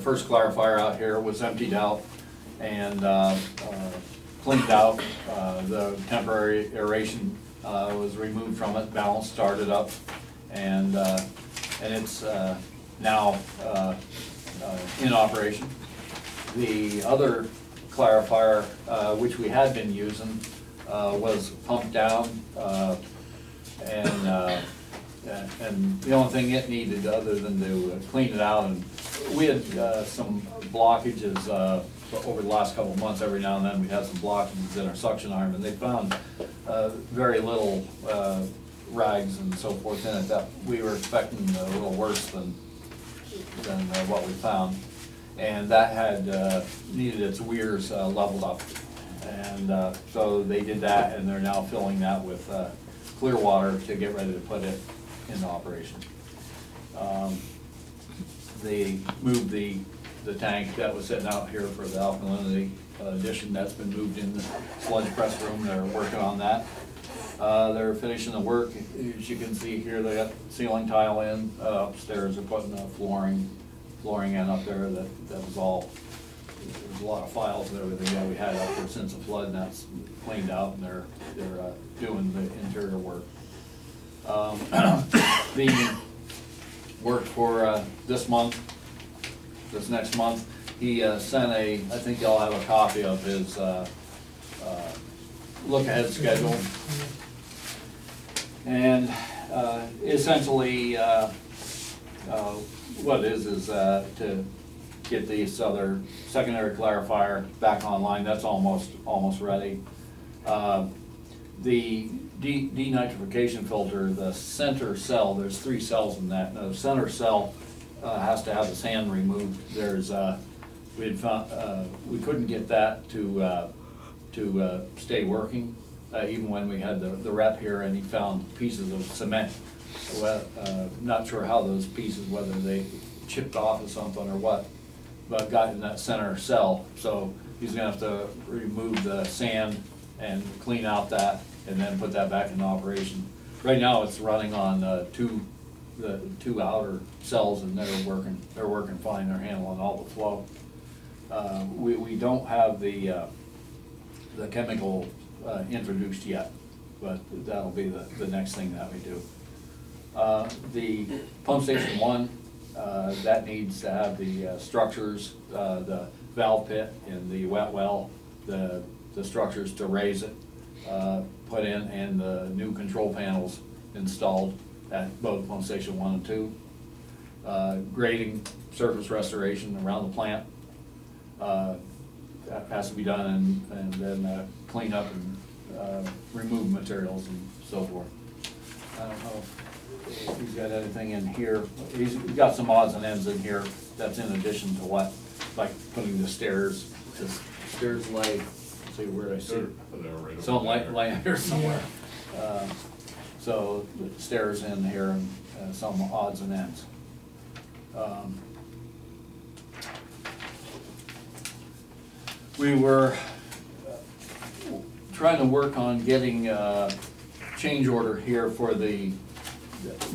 S7: first clarifier out here was emptied out and cleaned out. The temporary aeration was removed from it, balance started up, and it's now in operation. The other clarifier, which we had been using, was pumped down, and the only thing it needed, other than to clean it out, and we had some blockages over the last couple of months. Every now and then we had some blockages in our suction arm, and they found very little rags and so forth in it. That we were expecting a little worse than what we found, and that had needed its weirs leveled up, and so they did that, and they're now filling that with clear water to get ready to put it into operation. They moved the tank that was sitting out here for the alkalinity addition. That's been moved in the sludge press room. They're working on that. They're finishing the work. As you can see here, they got ceiling tile in. Upstairs they're putting flooring in up there. That was all, there's a lot of files and everything that we had up there since the flood, and that's cleaned out, and they're doing the interior work. The work for this next month, he sent I think y'all have a copy of his look-ahead schedule. And essentially, what it is to get this other secondary clarifier back online. That's almost ready. The denitrification filter, the center cell, there's 3 cells in that. Now, the center cell has to have the sand removed. There's we had found we couldn't get that to stay working, even when we had the rep here, and he found pieces of cement. Not sure how those pieces, whether they chipped off of something or what, but got in that center cell. So he's gonna have to remove the sand and clean out that, and then put that back in operation. Right now, it's running on the two outer cells, and they're working fine. They're handling all the flow. We don't have the chemical introduced yet, but that'll be the next thing that we do. The pump station 1, that needs to have the structures, the valve pit and the wet well, the structures to raise it, put in, and the new control panels installed at both pump station 1 and 2. Grading, surface restoration around the plant that has to be done, and then clean up and remove materials and so forth. I don't know if he's got anything in here. He's got some odds and ends in here that's in addition to what, like putting the stairs lay. See where I see some laying here somewhere. So the stairs in here and some odds and ends. We were trying to work on getting a change order here for the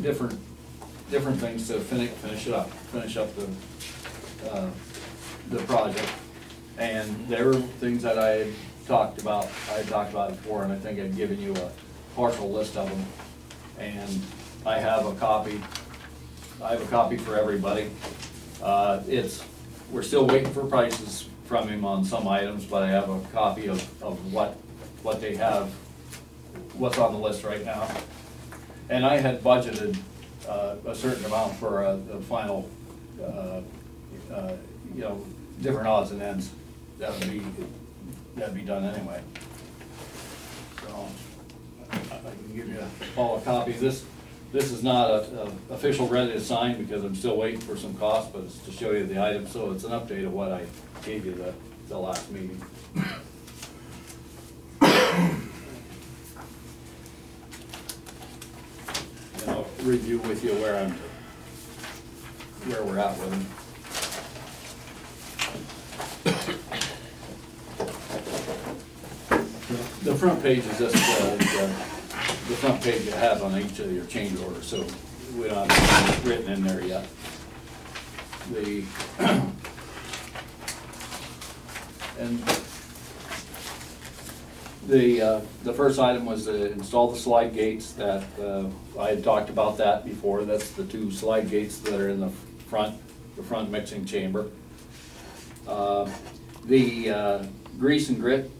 S7: different things to finish up the project. And there were things that I had talked about before, and I think I'd given you a partial list of them. And I have a copy for everybody. We're still waiting for prices from him on some items, but I have a copy of what they have, what's on the list right now. And I had budgeted a certain amount for the final, different odds and ends. That'd be done anyway. So I can give you all a copy. This is not a official ready to sign because I'm still waiting for some costs, but it's to show you the items. So it's an update of what I gave you the last meeting. And I'll review with you where we're at with them. The front page is just the front page it has on each of your change orders, so we don't have anything written in there yet. The, and the first item was to install the slide gates that, I had talked about that before. That's the 2 slide gates that are in the front mixing chamber. The grease and grit,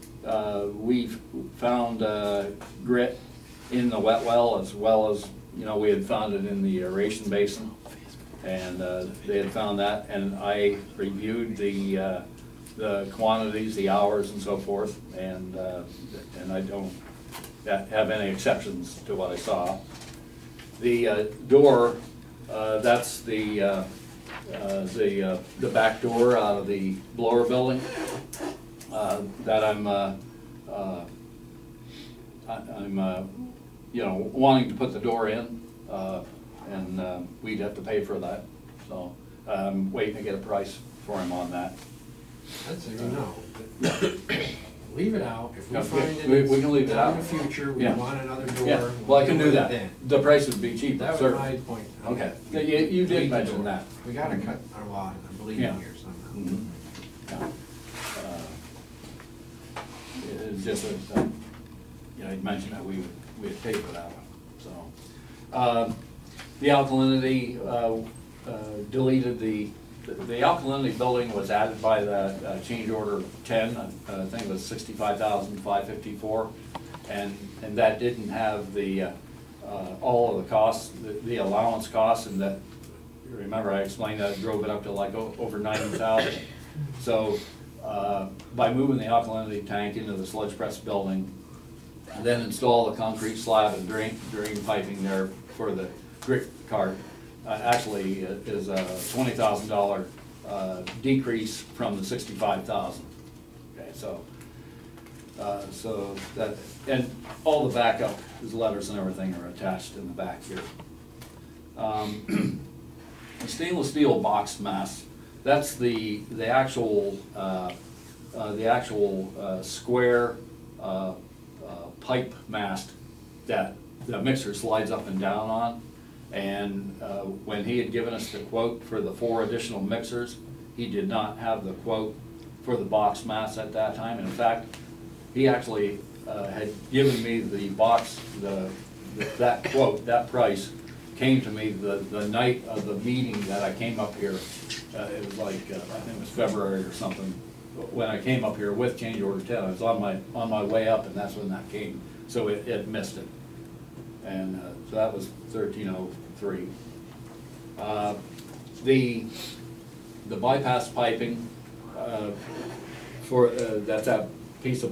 S7: we've found grit in the wet well as, you know, we had found it in the aeration basin. And they had found that, and I reviewed the quantities, the hours and so forth, and I don't have any exceptions to what I saw. The door, that's the back door out of the blower building that I'm you know, wanting to put the door in, and we'd have to pay for that. So I'm waiting to get a price for him on that.
S6: That's a no. Leave it out. If we
S7: Yeah,
S6: find it
S7: we can leave it out.
S6: in the future, we
S7: Yeah.
S6: want another door.
S7: Yeah,
S6: we'll
S7: well, I can
S6: deal
S7: do
S6: with it
S7: that.
S6: then.
S7: The price would be cheaper,
S6: That was
S7: certainly.
S6: my point.
S7: Okay, you
S6: We
S7: did
S6: need the
S7: mention
S6: door.
S7: that.
S6: We gotta cut our water, I'm bleeding
S7: Yeah.
S6: here somehow.
S7: Mhm. Yeah. It's just, you know, you mentioned that we'd pay for that one, so. The alkalinity, deleted the alkalinity building was added by the change order 10, I think it was 65,554, and that didn't have the, all of the costs, the allowance costs, and that, remember I explained that, drove it up to like over 90,000. So, by moving the alkalinity tank into the sludge press building, and then install the concrete slab and drain piping there for the grit cart, actually is a $20,000 decrease from the 65,000. Okay, so that, and all the backup, his letters and everything are attached in the back here. The stainless steel box mass, that's the actual square pipe mast that the mixer slides up and down on. And when he had given us the quote for the 4 additional mixers, he did not have the quote for the box mast at that time. And in fact, he actually had given me the box, that quote, that price came to me the night of the meeting that I came up here. It was like, I think it was February or something, when I came up here with change order 10. I was on my way up, and that's when that came. So it missed it. And so that was 1303. The bypass piping, that's that piece of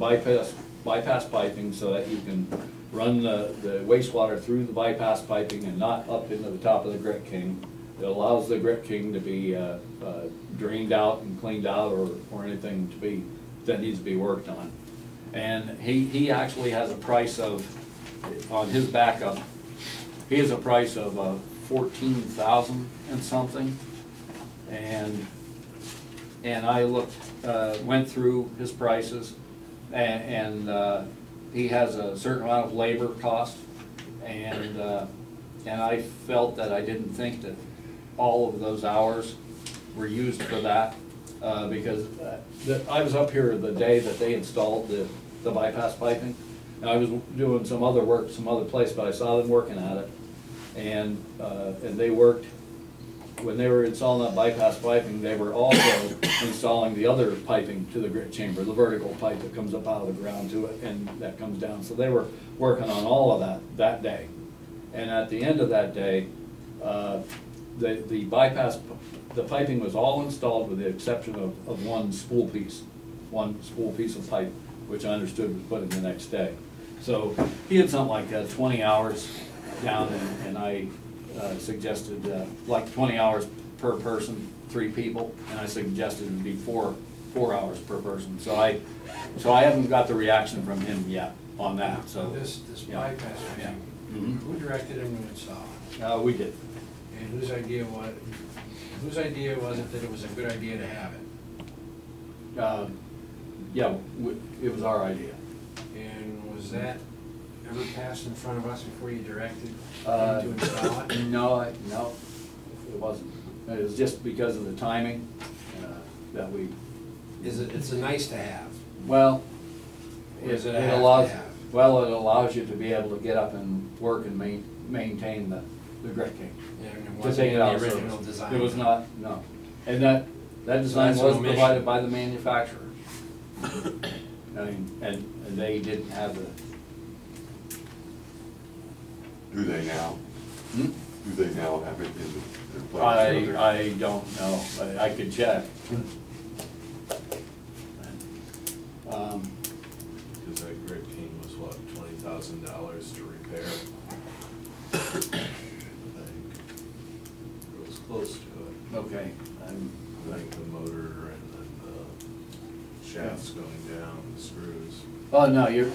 S7: bypass piping so that you can run the wastewater through the bypass piping and not up into the top of the grit king. It allows the grit king to be drained out and cleaned out, or anything that needs to be worked on. And he actually has a price of, on his backup, he has a price of 14,000 and something. And I looked, went through his prices, and he has a certain amount of labor cost, and I felt that I didn't think that all of those hours were used for that, because I was up here the day that they installed the bypass piping, and I was doing some other work, some other place, but I saw them working at it, and they worked. When they were installing that bypass piping, they were also installing the other piping to the grit chamber, the vertical pipe that comes up out of the ground to it and that comes down. So they were working on all of that day. And at the end of that day, the piping was all installed with the exception of one spool piece of pipe, which I understood was put in the next day. So he had something like 20 hours down, and I suggested like 20 hours per person, 3 people, and I suggested it would be 4 hours per person. So I haven't got the reaction from him yet on that. So
S6: This
S7: yeah.
S6: bypass,
S7: Yeah.
S6: who directed him to install it?
S7: We did.
S6: And whose idea was it that it was a good idea to have it?
S7: Yeah, it was our idea.
S6: And was that, ever passed in front of us before you directed
S7: Uh,
S6: him to install it?
S7: No, it wasn't. It was just because of the timing that we,
S6: It's a nice to have.
S7: well,
S6: Or is
S7: it
S6: it a have to
S7: allows,
S6: have?
S7: well, it allows you to be able to get up and work and maintain the Grit King.
S6: Yeah, and it
S7: To
S6: wasn't
S7: take
S6: in
S7: it
S6: the
S7: out of
S6: original
S7: service.
S6: design.
S7: It was not, no. And that design
S6: that's
S7: was
S6: an omission.
S7: provided by the manufacturer. I mean, and they didn't have the,
S1: Do they now?
S7: hmm?
S1: Do they now have it in their place?
S7: I don't know, I could check.
S9: Cause that Grit King was what, $20,000 to repair? I think. It was close to it.
S7: Okay,
S9: Like the motor and then the shafts going down, the screws.
S7: oh, no, you're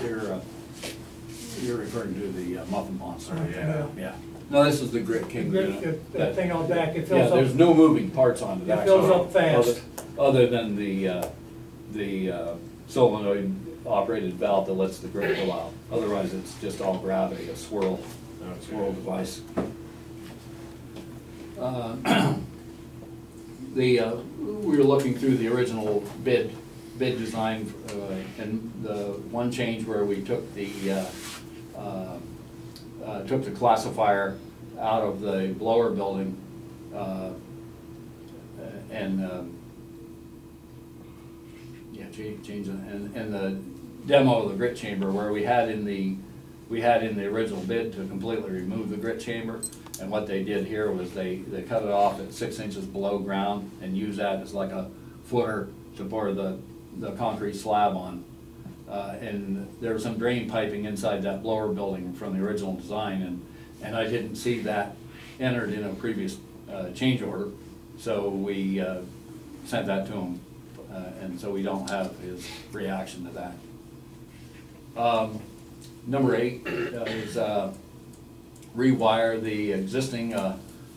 S7: referring to the Muffin Monster,
S9: Yeah.
S7: yeah. No, this is the Grit King unit.
S3: That thing out back, it
S7: Yeah,
S3: fills
S7: there's
S3: up,
S7: no moving parts on it,
S3: it
S7: actually.
S3: fills up fast.
S7: Other than the solenoid operated valve that lets the grit go out. Otherwise, it's just all gravity, a swirl device. We were looking through the original bid design, and the one change where we took the classifier out of the blower building, and change it, and the demo of the grit chamber, where we had in the original bid to completely remove the grit chamber, and what they did here was they cut it off at 6 inches below ground and use that as like a footer to pour the concrete slab on. And there was some drain piping inside that blower building from the original design, and I didn't see that entered in a previous change order, so we sent that to him, and so we don't have his reaction to that. Number 8 is rewire the existing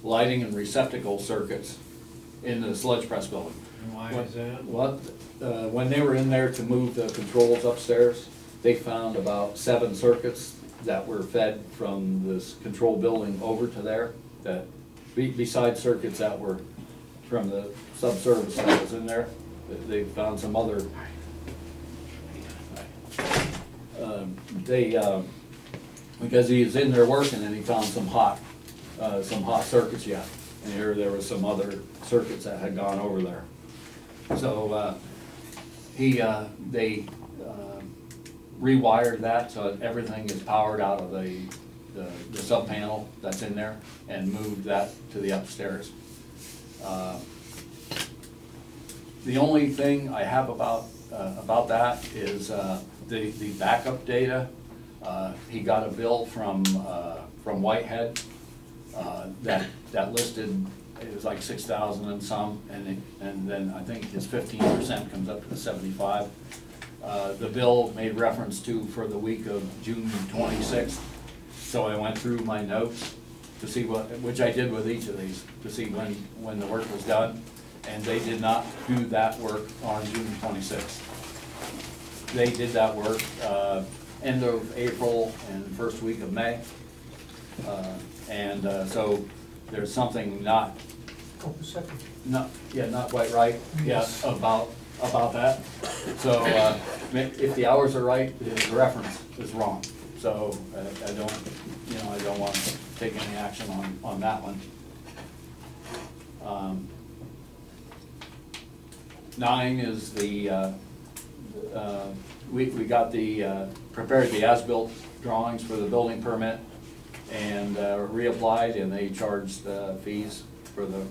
S7: lighting and receptacle circuits in the sludge press building.
S6: And why is that?
S7: When they were in there to move the controls upstairs, they found about 7 circuits that were fed from this control building over to there, that besides circuits that were from the subservice that was in there, they found some other, because he was in there working and he found some hot circuits yet. And here there were some other circuits that had gone over there. So they rewired that so that everything is powered out of the sub panel that's in there, and moved that to the upstairs. The only thing I have about that is the backup data. He got a bill from Whitehead that listed, it was like 6,000 and some, and then I think his 15% comes up to the 75. The bill made reference to for the week of June 26th, so I went through my notes to see which I did with each of these, to see when the work was done, and they did not do that work on June 26th. They did that work end of April and first week of May, so there's something not quite right,
S3: Yes.
S7: about that. So if the hours are right, the reference is wrong. So I don't want to take any action on that one. 9 is we got prepared the as-built drawings for the building permit, and reapplied, and they charged fees for the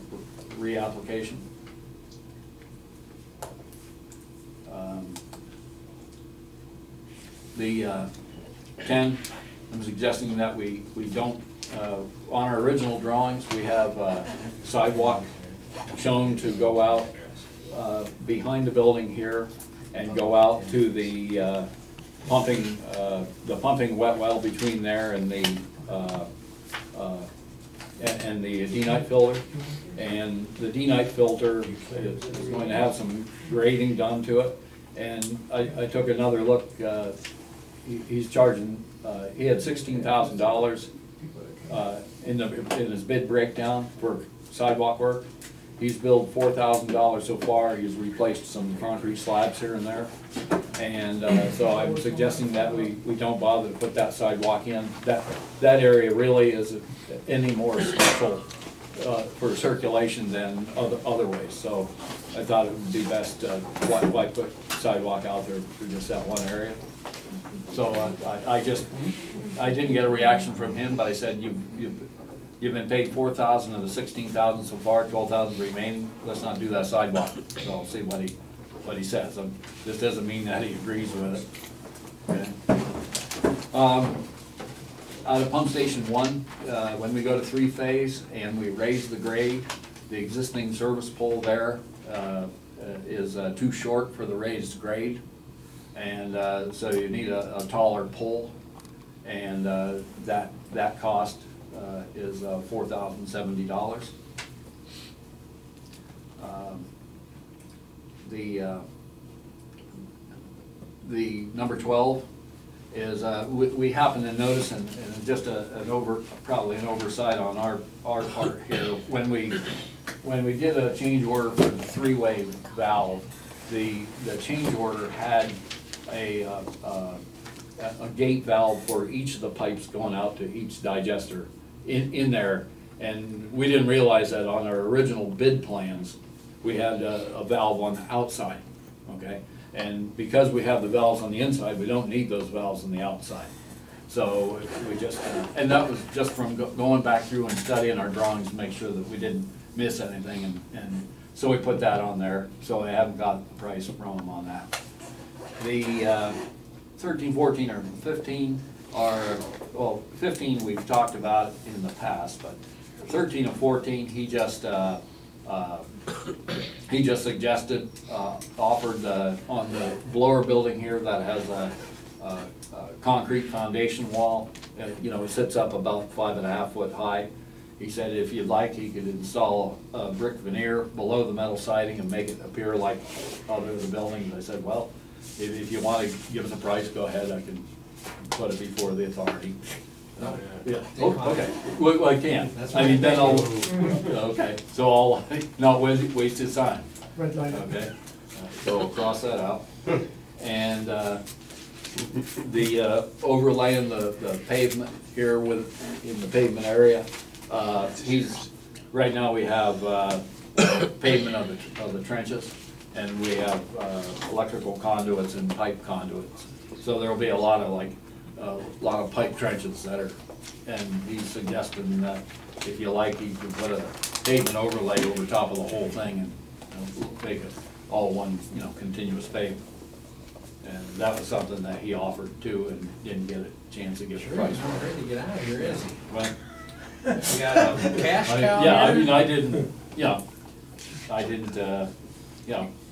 S7: reapplication. 10, I'm suggesting that we don't, on our original drawings, we have sidewalk shown to go out behind the building here and go out to the pumping wet well between there and the D-night filter. And the D-night filter is going to have some grading done to it. And I took another look he's charging, he had $16,000 in his bid breakdown for sidewalk work. He's billed $4,000 so far. He's replaced some concrete slabs here and there. And so I'm suggesting that we don't bother to put that sidewalk in. That area really isn't any more special for circulation than other ways. So I thought it would be best why put sidewalk out there for just that one area. So I didn't get a reaction from him, but I said you've been paid $4,000 of the $16,000 so far, $12,000 remaining. Let's not do that sidewalk. So I'll see what he says. This doesn't mean that he agrees with it. Okay. Out of pump station 1, when we go to 3-phase and we raise the grade, the existing service pole there is too short for the raised grade, and so you need a taller pole, and that cost is $4,070. The number 12 is we happen to notice, and just probably an oversight on our part here, when we did a change order for the 3-way valve, the change order had a gate valve for each of the pipes going out to each digester in there, and we didn't realize that on our original bid plans we had a valve on the outside. Okay. And because we have the valves on the inside, we don't need those valves on the outside. So we just, and that was just from going back through and studying our drawings to make sure that we didn't miss anything. And so we put that on there. So I haven't got the price from them on that. The 13, 14, or 15 are, well, 15 we've talked about in the past, but 13 and 14, he just suggested, offered on the blower building here that has a concrete foundation wall. You know, it sits up about 5.5 foot high. He said if you'd like, he could install a brick veneer below the metal siding and make it appear like other the buildings. I said, well, if you want to give us a price, go ahead. I can put it before the authority. Yeah. Oh, okay. Well, I can. I mean, then I'll. Okay. So I'll not waste his time.
S3: Red line.
S7: Okay. So we'll cross that out. And the overlaying the pavement here in the pavement area. Right now we have pavement of the trenches, and we have electrical conduits and pipe conduits. So there will be a lot of pipe trenches that are, and he's suggesting that if you like, you can put a pavement overlay over top of the whole thing and make it all one, continuous pavement. And that was something that he offered too, and didn't get a chance to get the price.
S6: He's not ready to get out of here, is he?
S7: Well,
S6: You got a cash cow
S7: yeah, I
S6: here?
S7: mean, I didn't,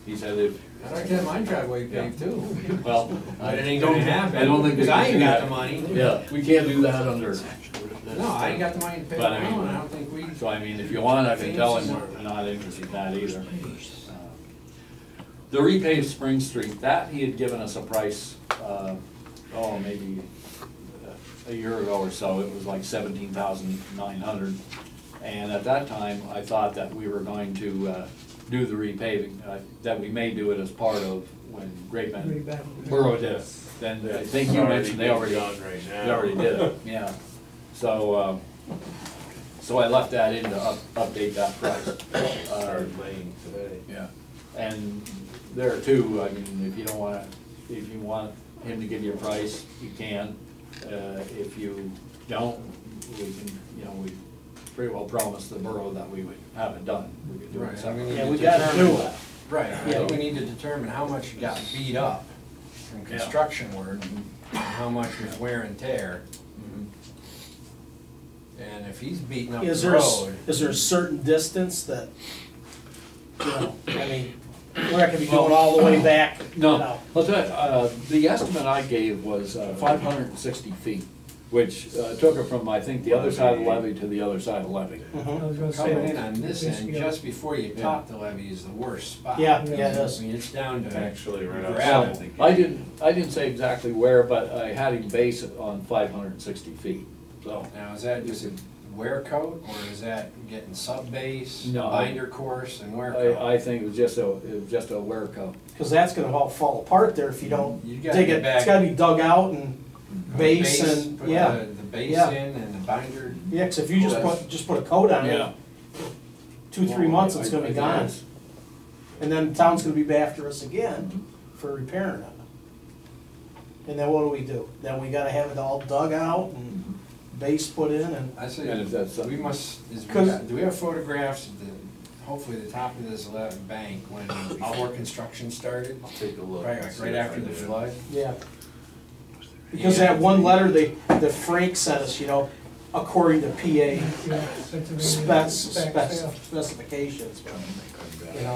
S7: he said if.
S6: I'd like to have my driveway paved too.
S7: Well,
S6: But it ain't gonna happen.
S7: I don't think
S6: because
S7: we
S6: I
S7: can
S6: ain't
S7: do
S6: got
S7: that.
S6: the money.
S7: Yeah, we can't do that under.
S6: No, I ain't got the money to pay it
S7: But I
S6: now,
S7: mean-
S6: and I don't think we.
S7: So I mean, if you want, I can tell him we're not interested in that either. The repaved Spring Street, that he had given us a price, maybe a year ago or so. It was like $17,900. And at that time, I thought that we were going to do the repaving, that we may do it as part of when Great Bend Borough did it. Then I think you mentioned they already did it, yeah. So, so I left that in to update that price.
S9: Started laying today.
S7: Yeah, and there too, I mean, if you want him to give you a price, you can. If you don't, we can, we pretty well promised the borough that we would have it done. We could do it
S6: Right,
S7: separately.
S2: Yeah, we gotta do it.
S6: Right, I think we need to determine how much got beat up from construction work, and how much was wear and tear. And if he's beating up the
S2: Is there,
S6: road.
S2: is there a certain distance that, I mean, we're not gonna be going all the way back?
S7: No, I'll tell you, the estimate I gave was 560 feet. which took it from, I think, the other side of the levee to the other side of the levee.
S3: I was gonna
S6: Coming in
S3: say,
S6: on this end,
S3: Yeah.
S6: just before you top the levee is the worst spot.
S2: Yeah, yeah, it is.
S6: I mean, it's down to
S9: Actually, right
S6: gravel.
S9: outside.
S7: I didn't say exactly where, but I had him base it on 560 feet, so.
S6: Now, is that just a wear coat, or is that getting sub-base,
S7: No,
S6: binder course, and wear coat?
S7: I think it was just a wear coat.
S2: Cause that's gonna all fall apart there if you don't
S6: You gotta
S2: dig
S6: get
S2: it,
S6: back-
S2: it's gotta be dug out and
S6: Put
S2: base and,
S6: put
S2: yeah.
S6: The base
S2: Yeah.
S6: in and the binder.
S2: Yeah, cause if you just put a coat on it, 2-3 months, it's gonna be gone. And then the town's gonna be after us again for repairing it. And then what do? Then we gotta have it all dug out and base put in and,
S6: I say,
S7: And if that's
S6: we must, do we have photographs of the, hopefully the top of this bank when, before construction started?
S9: I'll take a look.
S6: Right,
S9: and
S6: like
S9: see
S6: right
S9: if
S6: after
S9: I
S6: the
S9: did.
S6: flood?
S2: yeah. Because that one letter that Frank sent us, according to PA
S3: yeah, Pennsylvania yeah.
S2: specifications, you know.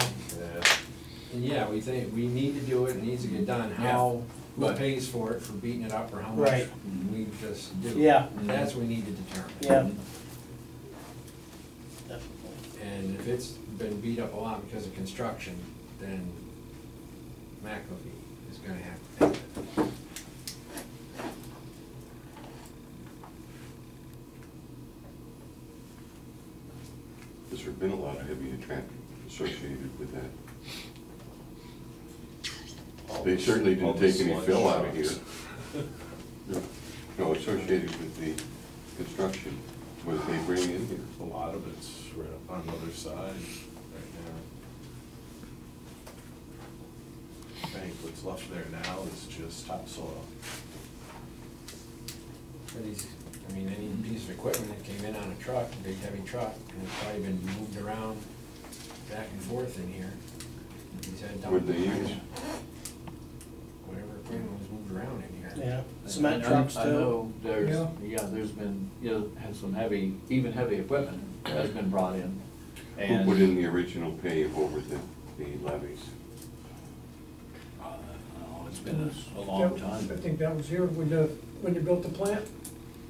S6: And yeah, we think, we need to do it, it needs to get done, how, who
S7: Right.
S6: pays for it, for beating it up, or how much
S2: Right.
S6: we just do.
S2: Yeah.
S6: That's what we need to determine.
S2: Yeah.
S6: And if it's been beat up a lot because of construction, then McAfee is gonna have to pay it.
S1: Has there been a lot of heavy traffic associated with that? They certainly
S9: All
S1: didn't
S9: the
S1: take any
S9: sludge
S1: fill out of here.
S9: trucks.
S1: No, associated with the construction, what did they bring in here?
S9: A lot of it's right up on the other side right now. I think what's left there now is just topsoil.
S6: For these, I mean, any piece of equipment that came in on a truck, a big heavy truck, and it's probably been moved around back and forth in here. He's had
S1: What'd they
S6: dump-
S1: use?
S6: Whatever equipment was moved around in here.
S2: Yeah, cement
S7: And
S2: trucks
S7: I
S2: too.
S7: know there's been, had some heavy, even heavy equipment has been brought in.
S1: Who
S7: And
S1: put in the original pave over the levees?
S7: it's been a long
S3: I
S7: time.
S3: think that was here when you built the plant.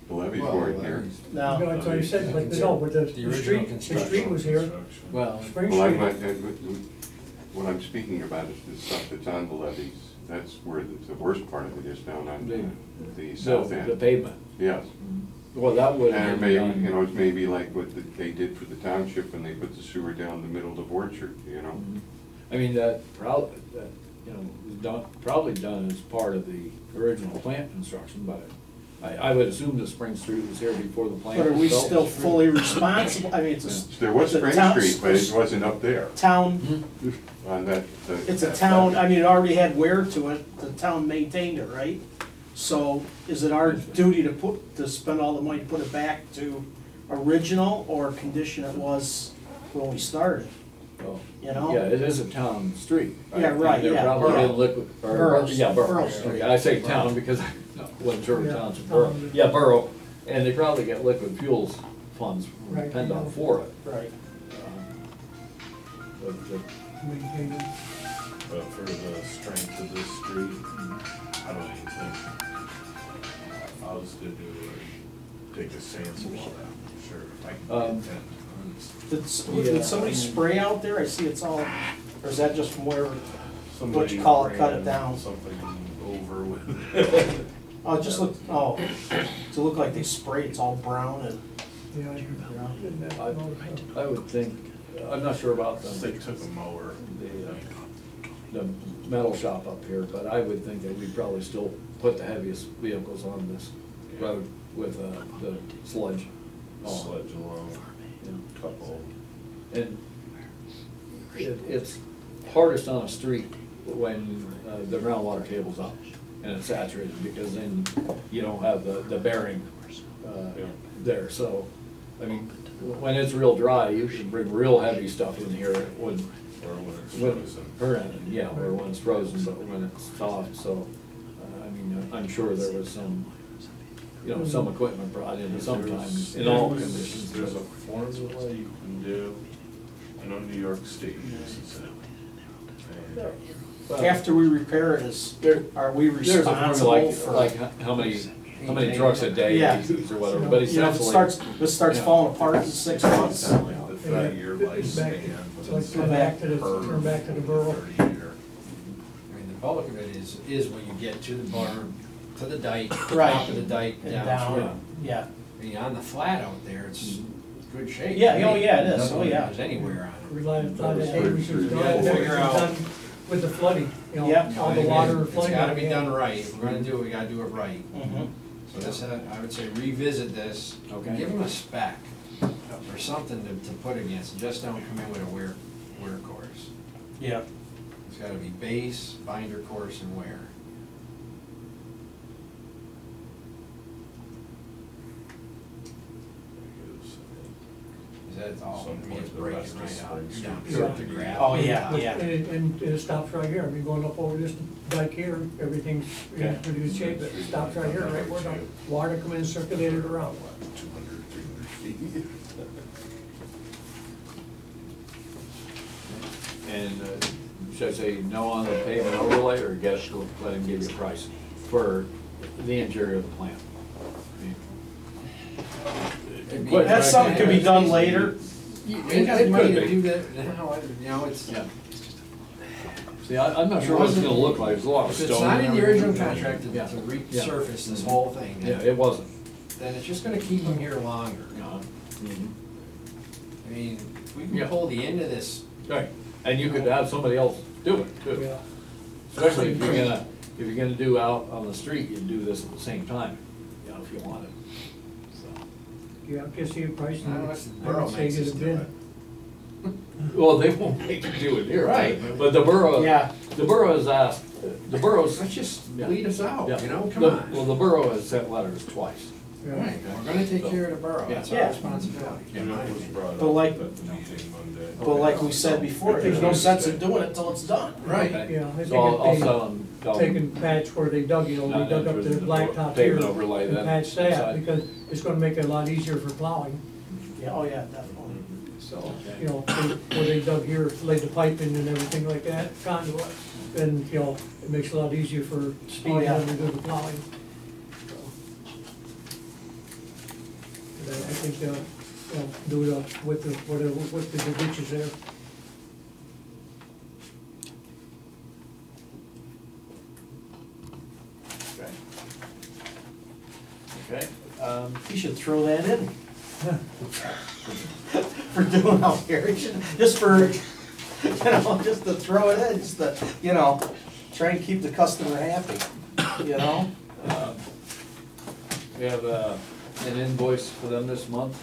S1: The levees
S6: Well,
S1: weren't here.
S6: levees.
S2: No,
S3: That's what you said, but no, but
S6: The
S3: the
S6: original
S3: street was here.
S9: Construction.
S7: Well,
S3: Spring
S1: Well,
S3: Street.
S1: what I'm speaking about is the stuff that's on the levees. That's where the worst part of it is, down on the south
S7: the
S1: end.
S7: pavement.
S1: Yes.
S7: Well, that would
S1: And
S7: have
S1: maybe,
S7: been done.
S1: it's maybe like what they did for the township when they put the sewer down the middle of Orchard,
S7: I mean, that probably, was probably done as part of the original plant construction, but I would assume the Spring Street was here before the plant
S2: but are
S7: was
S2: we
S7: built.
S2: still fully responsible? I mean, it's
S1: There was
S2: the
S1: Spring
S2: town-
S1: Street, but it wasn't up there
S2: town,
S1: on that.
S2: it's a
S1: that
S2: town,
S1: side.
S2: I mean, it already had wear to it, the town maintained it, right? So is it our duty to spend all the money to put it back to original or condition it was when we started?
S7: Oh,
S2: You know?
S7: Yeah, it is a town street.
S2: Yeah, right,
S7: They're
S2: yeah,
S7: probably
S2: borough.
S7: in liquid, or,
S2: Borough.
S7: yeah, borough.
S2: Borough Street.
S7: I say town because I wasn't sure
S3: Yeah,
S7: of township, borough.
S3: town.
S7: Yeah, borough, and they probably get liquid fuels funds from
S3: Right,
S7: PennDOT
S3: yeah.
S7: for it.
S2: Right.
S3: Maintain it.
S9: But for the strength of this street, I don't even think, if I was to do it, take a sample of that, sure, I can get 10 tons.
S2: Did somebody spray out there? I see it's all, or is that just from where,
S9: Somebody
S2: you call it, cut it
S9: ran
S2: down?
S9: Something over with.
S2: oh, it just looked, to look like they sprayed, it's all brown and,
S3: Yeah, and that-
S7: I would think, I'm not sure about
S9: They took a mower.
S7: the metal shop up here, but I would think that we'd probably still put the heaviest vehicles on this road with the sludge.
S9: Sledge along,
S7: Yeah.
S9: couple.
S7: And it's hardest on a street when the groundwater table's up and it's saturated, because then you don't have the bearing there. So, I mean, when it's real dry, you should bring real heavy stuff in here. It wouldn't,
S9: Or when it's
S7: when,
S9: frozen.
S7: yeah, or when it's frozen, but when it's soft. So, I mean, I'm sure there was some, some equipment brought in sometimes in all conditions.
S9: There's a formula you can do, I know New York State uses it. And
S2: after we repair it, are we
S7: There's a formula
S2: responsible for?
S7: like how many how many trucks a day
S2: Yeah.
S7: he uses or whatever, but
S2: You know, if this starts
S7: Yeah.
S2: falling apart in 6 months,
S9: The 30-year
S3: It's back-
S9: lifespan.
S3: So let's turn back to the borough.
S9: 30-year.
S6: I mean, the bulk of it is when you get to the barn, to the dike,
S2: Right.
S6: top of the dike,
S2: and
S6: down through.
S2: down, yeah.
S6: I mean, on the flat out there, it's good shape.
S2: Yeah, oh, yeah, it is.
S6: Nothing
S2: Oh, yeah.
S6: goes anywhere on it.
S3: Rely on that,
S1: Yeah.
S3: we should
S6: Yeah, figure out-
S3: done with the flooding, you know,
S2: Yeah.
S3: all the water and
S6: It's
S3: flooding.
S6: gotta be done right. If we're gonna do it, we gotta do it right.
S2: Mhm.
S6: So this, I would say revisit this.
S7: Okay.
S6: Give them a spec or something to put against. Just don't come in with a wear course.
S2: Yeah.
S6: It's gotta be base, binder course, and wear. Is that all? I mean, it's breaking right out. You're down
S3: Yeah.
S6: to grab.
S2: Oh, yeah,
S3: But-
S2: yeah.
S3: And it stops right here, I mean, going up over this dike here, everything's in pretty good shape, it stops right here, right where the water come in and circulate it around.
S9: 200, 300 feet.
S7: And should I say no on the pavement overlay, or let him give you a price for the interior of the plant? I mean,
S2: That's something could be done later.
S6: You ain't got the
S7: It
S6: money
S7: could
S6: to
S7: be.
S6: do that now, you know, it's.
S7: Yeah. See, I'm not sure what it's gonna look like, there's a lot of
S6: If
S7: stone.
S6: it's not in the
S7: and
S6: original
S7: everything.
S6: contract to
S7: Yeah.
S6: resurface this whole thing,
S7: Yeah, it wasn't.
S6: then it's just gonna keep them here longer.
S7: No.
S6: I mean, if we
S7: Yeah.
S6: can pull the end of this,
S7: Right, and you could have somebody else do it too.
S3: Yeah.
S7: Especially if you're gonna do out on the street, you do this at the same time, you know, if you wanted. So.
S3: Yeah, just see a price, and
S6: unless the
S3: I
S6: borough
S3: would say
S6: makes
S3: get
S6: us
S3: a
S6: do
S3: bid.
S6: it.
S7: Well, they won't make you do it here.
S6: Right.
S7: But the borough,
S2: Yeah.
S7: the borough has asked, the borough's.
S6: Let's just
S7: Yeah.
S6: lead us out,
S7: Yeah.
S6: you know, come
S7: The-
S6: on.
S7: Well, the borough has sent letters twice.
S3: Yeah.
S6: Right, we're gonna take care of the borough,
S7: Yeah.
S6: that's
S2: Yeah.
S6: our responsibility.
S9: You know, it was brought up
S2: But like-
S9: at the meeting Monday.
S2: But like we said before, there's no sense in doing it till it's done.
S6: Right.
S7: Okay.
S3: Yeah, I think
S7: So I'll
S3: if
S7: sell them.
S3: they take and patch where they dug, you know,
S7: Not
S3: they dug up the
S7: interested in the
S3: blacktop here,
S7: pavement overlay
S3: and
S7: then
S3: patch that,
S7: inside.
S3: because it's gonna make it a lot easier for plowing.
S2: Yeah, oh, yeah, definitely.
S3: So, you know, where they dug here, laid the pipe in and everything like that, conduit, then, you know, it makes it a lot easier for Steve
S2: Oh, yeah.
S3: having to do the plowing. So. But I think, you know, do it with the, whatever, with the ditches there.
S7: Okay.
S2: You should throw that in. For doing out here, you should, just for, you know, just to throw it in, just to, you know, try and keep the customer happy, you know?
S7: We have an invoice for them this month.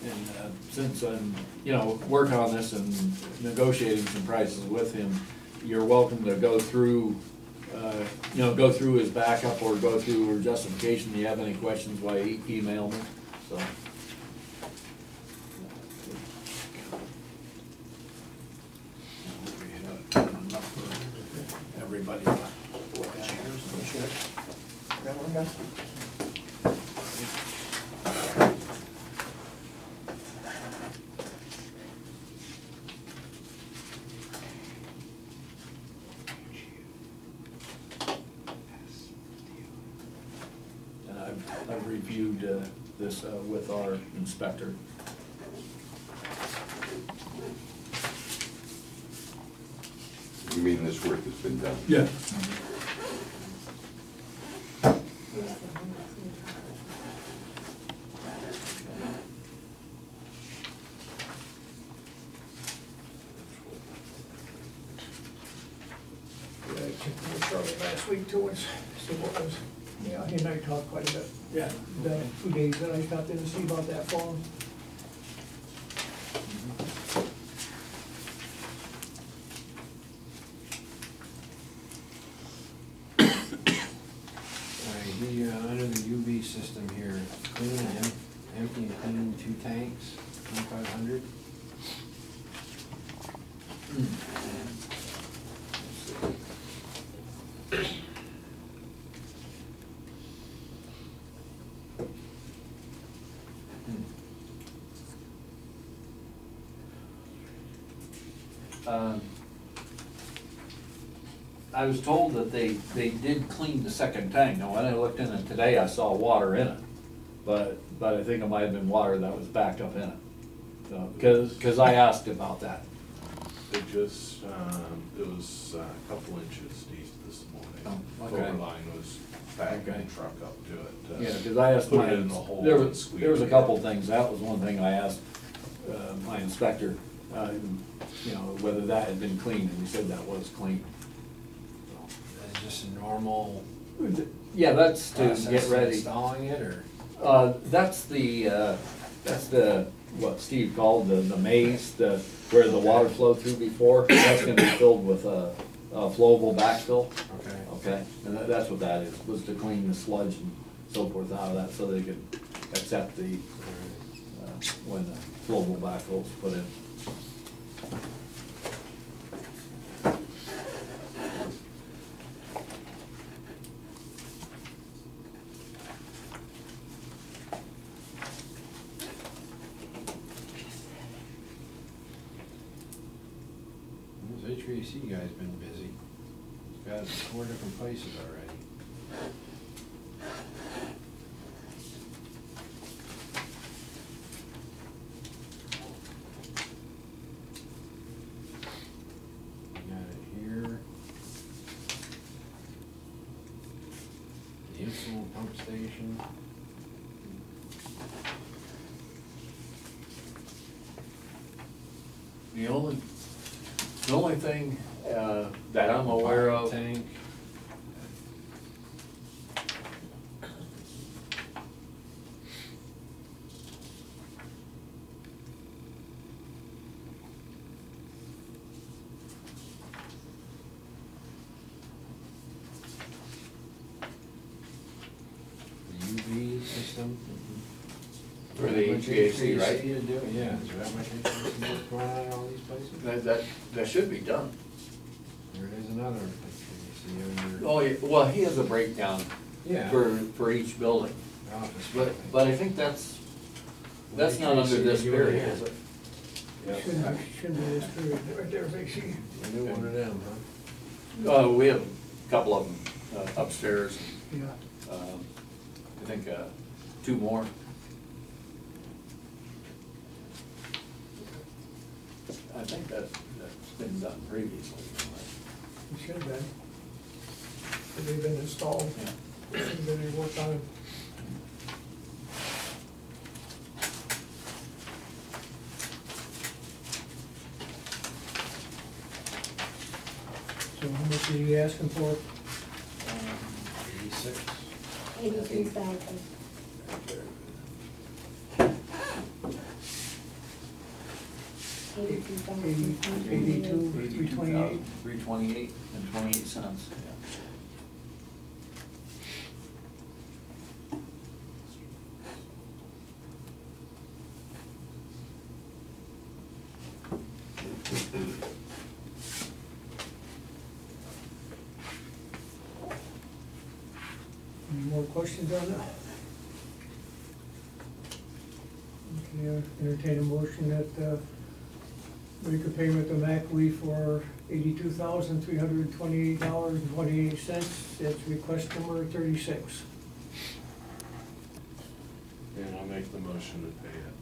S7: And since I'm, you know, working on this and negotiating some prices with him, you're welcome to go through, you know, go through his backup or go through her justification. If you have any questions, why email me, so. Enough for everybody to look at.
S2: That one, guys?
S7: And I've reviewed this with our inspector.
S1: You mean this work has been done?
S7: Yeah.
S3: Yeah, I checked with Charlie last week too, and see what was, yeah, he and I talked quite a bit.
S7: Yeah.
S3: The 2 days that I stopped in to see about that phone.
S6: Alright, he, under the UV system here, clean and empty and clean 2 tanks, 2,500.
S7: I was told that they did clean the second tank. Now, when I looked in it today, I saw water in it. But I think it might have been water that was backed up in it. So, cause I asked about that.
S9: It just, it was a couple inches deep this morning.
S7: Oh, okay.
S9: Filter line was backing
S7: Okay.
S9: the truck up to it.
S7: Yeah, cause I asked
S9: Put it in the hole
S7: there
S9: and
S7: was
S9: squeeze
S7: a
S9: it.
S7: couple things. That was one thing I asked, my inspector, you know, whether that had been cleaned, and he said that was clean.
S6: That's just a normal
S7: Yeah, that's to
S6: process
S7: get
S6: of
S7: ready.
S6: installing it, or?
S7: That's the, what Steve called the maze, where the water flowed through before. That's gonna be filled with a flowable backfill.
S6: Okay.
S7: Okay, and that's what that is, was to clean the sludge and so forth out of that, so they could accept the, when the flowable backfill's put in.
S6: This HVAC guy's been busy. He's got 4 different places already. We got it here. The influent pump station.
S7: The only thing, that I'm aware
S6: Fire
S7: of.
S6: Tank. The UV system.
S7: For the HVAC, right?
S6: To do, yeah, is there that much HVAC going on in all these places?
S7: That should be done.
S6: There is another HVAC under.
S7: Oh, yeah, well, he has a breakdown
S6: Yeah.
S7: for each building,
S6: Office.
S7: but I think that's not under this period, is it?
S3: Shouldn't be this period right there, Macy.
S6: A new one of them, huh?
S7: We have a couple of them upstairs,
S3: Yeah.
S7: I think 2 more. I think that's been done previously.
S3: It should have been. But they've been installed.
S7: Yeah.
S3: Should have been any work on it. So how much are you asking for?
S6: 86.
S5: 83,000.
S3: Eighty-two, 328.
S7: 328 and 28 cents, yeah.
S3: Any more questions on that? Okay, I entertain a motion that, make a payment to McAwee for $82,328.28. That's request number 36.
S9: And I'll make the motion to pay it.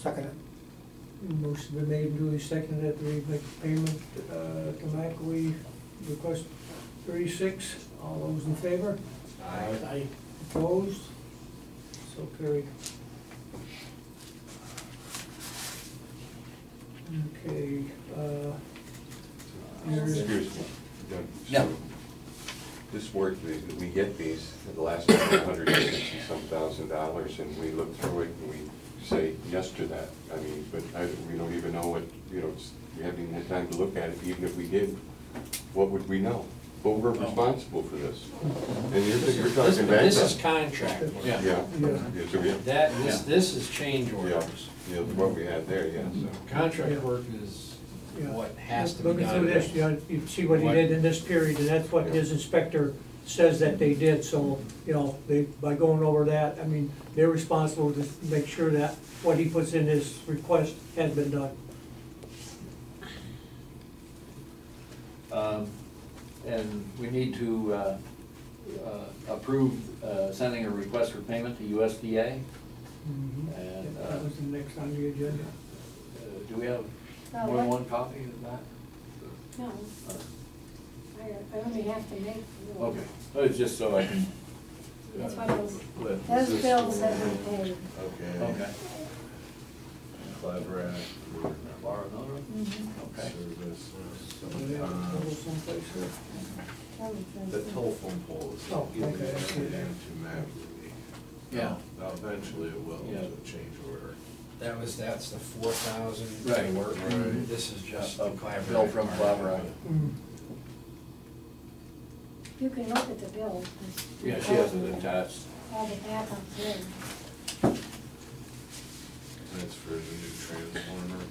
S4: Second it.
S3: Motion been made and duly seconded that we make a payment to McAwee, request 36. All those in favor?
S2: Aye.
S3: Opposed? So carried. Okay, here's,
S1: Excuse me.
S7: Yeah.
S1: This work, we get these, the last time, $160-some thousand, and we look through it and we say yes to that. I mean, but we don't even know what, we haven't even had time to look at it. Even if we did, what would we know? But we're responsible for this. And you're talking back.
S6: This is contract work.
S7: Yeah.
S1: Yeah.
S3: Yeah.
S1: Yeah, so we have-
S6: This is change
S1: Yeah,
S6: orders.
S1: yeah, what we had there, yeah, so.
S6: Contract work is
S3: yeah.
S6: what has to be
S3: Looking
S6: done.
S3: through this, you see what he
S6: What-
S3: did in this period, and that's what his inspector says that they did, so, by going over that, I mean, they're responsible to make sure that what he puts in his request has been done.
S7: And we need to approve sending a request for payment to USDA. And
S3: That was the next on the agenda.
S7: do we have more than one copy of that?
S5: No, I only have to make one.
S7: Okay, well, it's just so I can.
S5: That's what it was.
S7: let-
S5: Those bills have been paid.
S9: Okay.
S7: Okay.
S9: Clever act,
S7: Borrow another one?
S5: Mhm.
S7: Okay.
S9: service,
S3: So we have a total someplace here.
S5: That was
S9: the
S5: the-
S9: telephone pole is
S3: Oh,
S9: getting
S3: okay, I see that.
S9: into Maverick.
S7: Yeah.
S9: Now, eventually it will,
S7: Yeah.
S9: to change order.
S6: That's the 4,000
S7: Right.
S6: to work.
S7: Right.
S6: This is just
S7: A
S6: the collaborative.
S7: bill from
S6: part.
S7: Collaborative.
S5: You can look at the bill.
S7: Yeah, she has it attached.
S5: All the backups there.
S9: That's for the new transformer.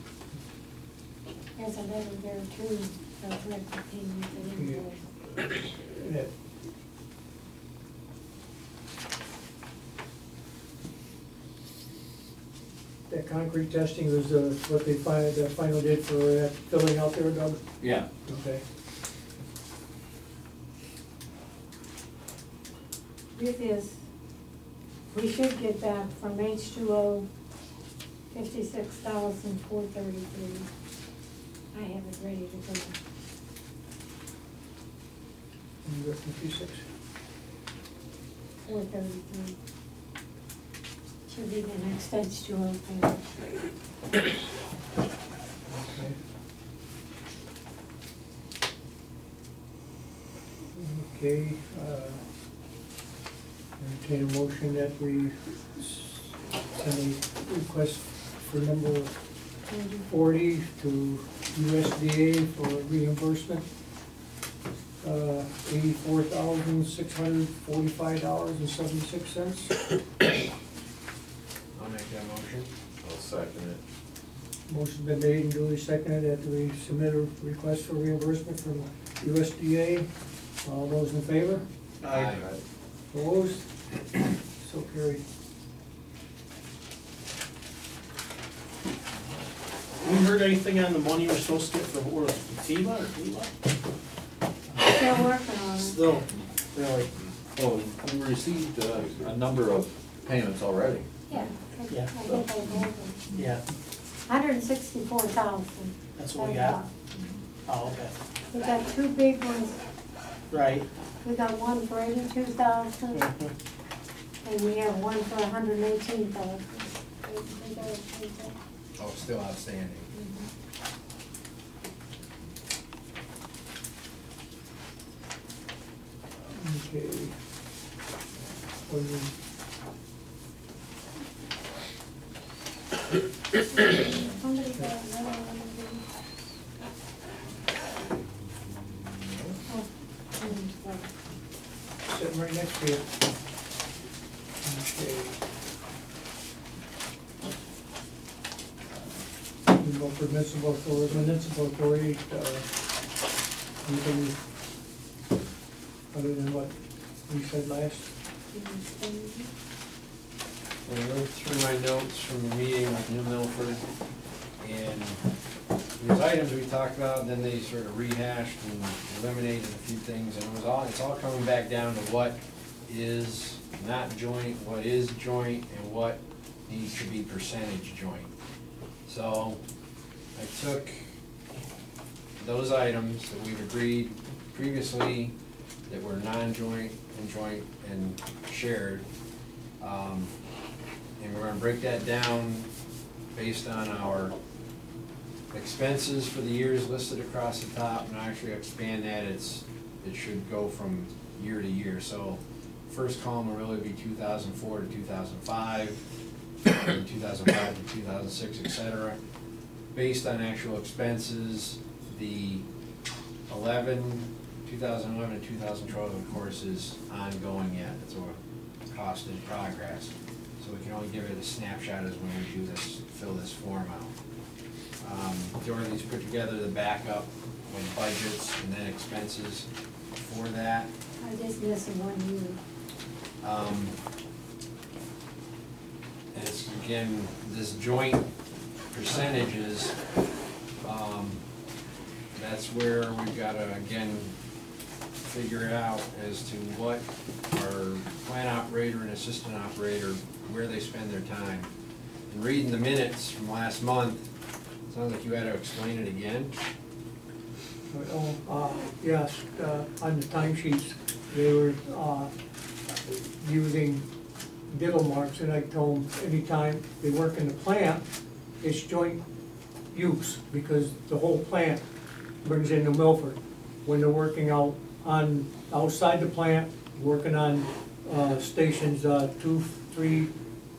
S5: There's a letter there too, the corrected payment and invoice.
S3: Yeah. That concrete testing was what they the final did for that filling out there, Doug?
S7: Yeah.
S3: Okay.
S5: With this, we should get back from H2O 56,433. I have it ready to go.
S3: And you got 56?
S5: 433. Should be the next H2O payment.
S3: Okay. Okay, entertain a motion that we send a request for number 40 to USDA for reimbursement. $84,645.76.
S6: I'll make that motion.
S9: I'll second it.
S3: Motion's been made and duly seconded that we submit a request for reimbursement from USDA. All those in favor?
S6: Aye.
S3: Opposed? So carried.
S2: We heard anything on the money we're supposed to get for, what was it, FEMA or FEMA?
S5: Still working on it.
S2: Still, really,
S7: Well, we received a number of payments already.
S5: Yeah,
S2: Yeah.
S5: I think I have them.
S2: yeah,
S5: 164,000.
S2: that's what we got. Oh, okay,
S5: We got two big ones.
S2: right.
S5: We got one for 82,000,
S2: Mhm.
S5: and we have one for 118,000.
S6: Oh, still outstanding.
S3: Okay.
S5: Somebody got another one of these? Oh,
S3: Sitting right next to you. Okay. We go for municipal authority, anything other than what we said last?
S6: I went through my notes from the meeting with New Milford, and these items we talked about, then they sort of rehashed and eliminated a few things, and it's all coming back down to what is not joint, what is joint, and what needs to be percentage joint. So I took those items that we've agreed previously that were non-joint and joint and shared, and we're gonna break that down based on our expenses for the years listed across the top, and actually expand that. It should go from year to year. So first column will really be 2004 to 2005, and 2005 to 2006, etc. Based on actual expenses, the 2011 and 2012, of course, is ongoing yet. It's a cost in progress. So we can only give it a snapshot as when we do this, fill this form out. Dorothy's put together the backup with budgets and then expenses for that.
S5: I just missing 1 year.
S6: And it's, again, this joint percentages, that's where we've gotta, again, figure out as to what our plant operator and assistant operator, where they spend their time. And reading the minutes from last month, sounds like you had to explain it again.
S3: Yes, on the timesheets, they were, using diddle marks, and I told them, anytime they work in the plant, it's joint use, because the whole plant brings in New Milford. When they're working outside the plant, working on, stations, 2, 3,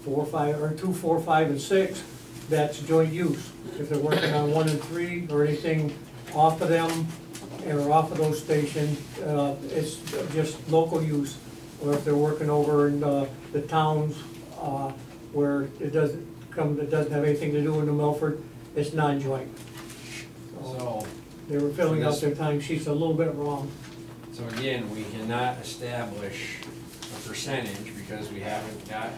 S3: 4, 5, or 2, 4, 5, and 6, that's joint use. If they're working on 1 and 3, or anything off of them, or off of those stations, it's just local use. Or if they're working over in, the towns, where it doesn't have anything to do with New Milford, it's non-joint.
S6: So,
S3: They were filling out their time sheets a little bit wrong.
S6: so again, we cannot establish a percentage because we haven't got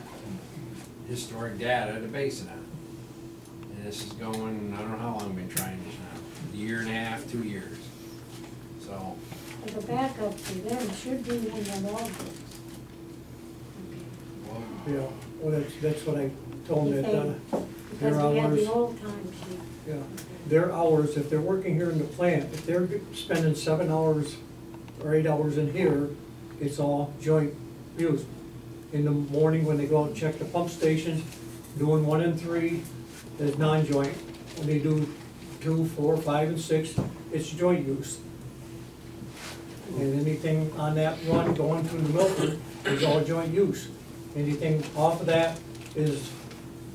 S6: historic data to base it on. And this is going, I don't know how long we've been trying this now, a year and a half, 2 years. So,
S5: The backup for them should be in the logbooks.
S6: well,
S3: Yeah, well, that's what I told them, that,
S5: Because
S3: their
S5: we had
S3: hours,
S5: the old time sheet.
S3: yeah, their hours, if they're working here in the plant, if they're spending 7 hours or 8 hours in here, it's all joint use. In the morning, when they go out and check the pump stations, doing 1 and 3 is non-joint. When they do 2, 4, 5, and 6, it's joint use. And anything on that run going through the Milford is all joint use. Anything off of that is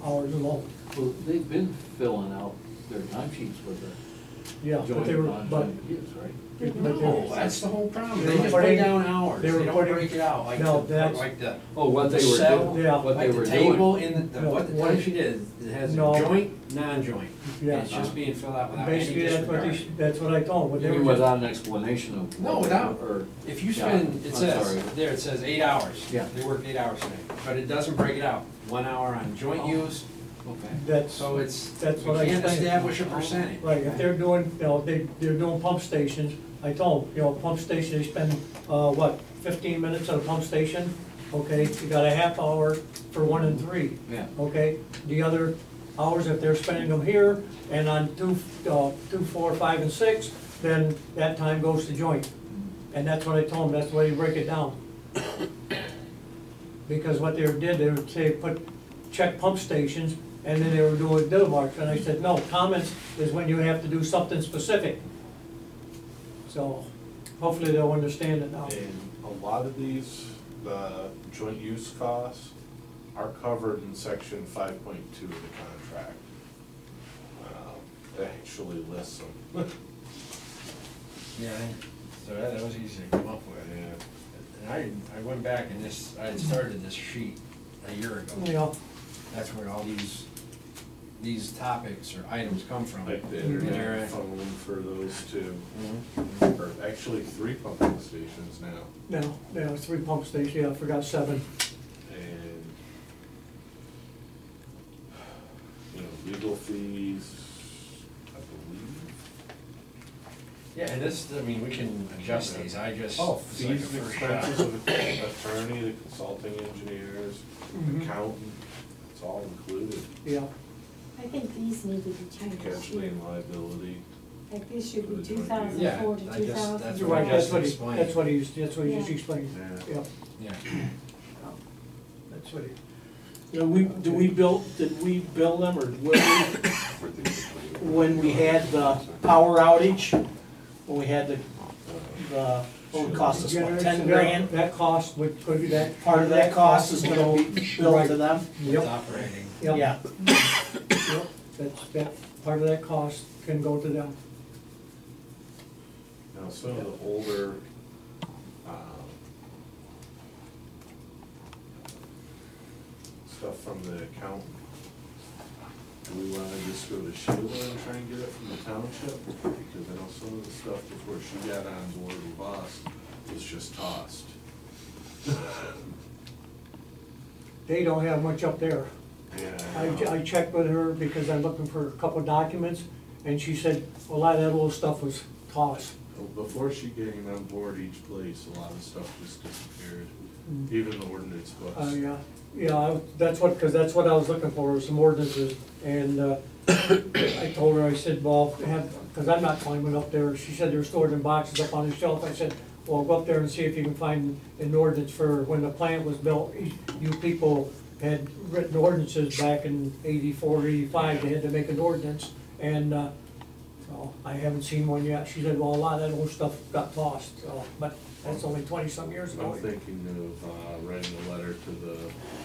S3: ours alone.
S7: Well, they've been filling out their timesheets with the
S3: Yeah, but they were,
S7: joint,
S3: but,
S7: non-joint use, right?
S3: but they
S6: no,
S3: were,
S6: that's the whole problem.
S3: They
S6: They
S3: were
S6: just put
S3: putting-
S6: down hours.
S3: they
S6: They
S3: were
S6: don't
S3: putting-
S6: break it out like
S3: no,
S6: the,
S3: that's-
S6: like the.
S7: Oh, what they
S6: the
S7: were
S6: cell,
S7: doing,
S3: Yeah.
S7: what
S6: Like
S7: they were
S6: the table
S7: doing.
S6: in the,
S3: No,
S6: what the
S3: what-
S6: timesheet is, it has a
S3: No.
S6: joint, non-joint.
S3: Yeah.
S6: It's just being filled out without any
S3: basically,
S6: disregard.
S3: that's what I told them. What
S7: You
S3: they
S7: mean
S3: were just-
S7: without an explanation of.
S6: No,
S7: what-
S6: without.
S7: Or,
S6: If you
S7: Yeah,
S6: spend, it
S7: I'm
S6: says,
S7: sorry.
S6: there, it says 8 hours.
S7: Yeah.
S6: They worked 8 hours today, but it doesn't break it out. 1 hour on joint use, okay.
S3: That's,
S6: So it's,
S3: that's what I
S6: we can't
S3: explained.
S6: establish a percentage.
S3: right, if they're doing, they're doing pump stations, I told them, pump station, they spend, 15 minutes at a pump station? Okay, you got a half hour for 1 and 3.
S7: yeah.
S3: Okay, the other hours, if they're spending them here, and on 2, 4, 5, and 6, then that time goes to joint. And that's what I told them, that's the way you break it down. Because what they did, they would say, check pump stations, and then they were doing diddle marks, and I said, no, comments is when you have to do something specific. So, hopefully they'll understand it now.
S9: And a lot of these, the joint use costs are covered in section 5.2 of the contract. It actually lists them.
S6: Yeah, so that was easy to come up with. And I went back and I had started this sheet a year ago.
S3: Yeah,
S6: That's where all these topics or items come from.
S9: Like the
S6: And
S9: internet
S6: they're-
S9: phone for those two,
S6: Mhm.
S9: or actually 3 pumping stations now.
S3: no, 3 pump stations, yeah, I forgot 7.
S9: And, legal fees, I believe.
S6: Yeah, and this, I mean, we can adjust these, I just.
S9: Oh,
S6: it's like a
S9: fees and
S6: first shot.
S9: expenses of the attorney, the consulting engineers,
S3: Mhm.
S9: accountant, it's all included.
S3: Yeah,
S5: I think these need to be changed
S9: Casualty
S5: here.
S9: and liability.
S5: Like this should be
S9: For the joint use.
S5: 2004 to
S6: Yeah, I just- that's
S5: 2000.
S3: you're
S6: what I
S3: right, that's
S6: just
S3: what he,
S6: explained.
S3: that's what he's just
S5: Yeah.
S3: explaining,
S9: Yeah.
S3: yeah,
S6: Yeah.
S3: that's what he.
S2: Did we bill them, or when we had the power outage? When we had what would cost us, what, 10 grand?
S3: That cost would be that.
S2: Part of that cost is gonna be billed to them?
S6: It's
S3: Yep,
S6: operating.
S3: yep,
S2: Yeah.
S3: yep, part of that cost can go to them.
S9: Now, some of the older, stuff from the accountant, do we wanna just go to Sheila and try and get it from the township? Because I know some of the stuff before she got on board with us was just tossed.
S3: They don't have much up there.
S9: Yeah.
S3: I checked with her because I'm looking for a couple of documents, and she said a lot of that old stuff was tossed.
S9: Before she came on board each place, a lot of stuff just disappeared, even the ordinance books.
S3: That's what, because that's what I was looking for, was some ordinances, and, I told her, I said, well, because I'm not climbing up there, she said they're stored in boxes up on the shelf, I said, well, go up there and see if you can find an ordinance for when the plant was built. You people had written ordinances back in 84, 85, they had to make an ordinance, and, so I haven't seen one yet. She said, well, a lot of that old stuff got tossed, so, but that's only 20-some years ago.
S9: I'm thinking of writing a letter to the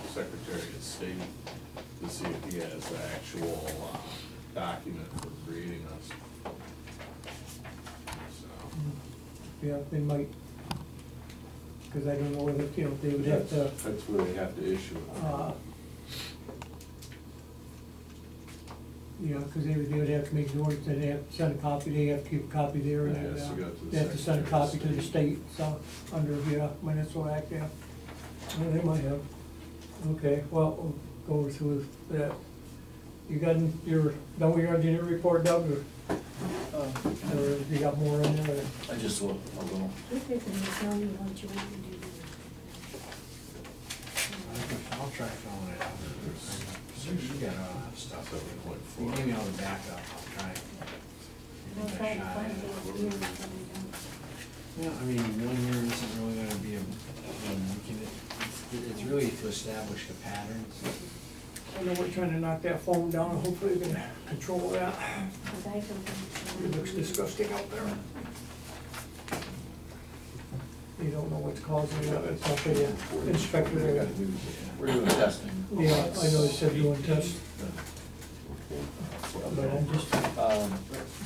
S9: Secretary of State to see if he has the actual document for creating us. So,
S3: Yeah, they might, because I don't know whether, they would have to,
S1: That's where they have to issue it.
S3: because they would have to make an ordinance, and they have to send a copy, they have to keep a copy there, and
S9: Yeah, so you go to the
S3: they have to send a
S9: Secretary of
S3: copy to the
S9: State.
S3: state, so, under, Municipal Act, yeah. Well, they might have. Okay, well, we'll go through that. You got your, done with your engineer report, Doug, or you got more in there?
S7: I just looked a little.
S5: If it can tell you what you want to do.
S6: I'll try filling it out. So you got all that stuff that we look for. You gave me all the backup, I'll try.
S5: I'll
S6: Give it
S5: try
S6: a
S5: to
S6: shot
S5: find
S6: at
S5: it
S6: it.
S5: here and
S6: Yeah, I mean, 1 year isn't really gonna be it's really to establish the patterns.
S3: I know we're trying to knock that foam down, and hopefully we can control that.
S5: because I can.
S3: It looks disgusting out there. You don't know what's causing that, it's up to the inspector.
S1: They gotta do
S7: We're doing testing.
S3: Yeah, I know they said doing tests, but I'm just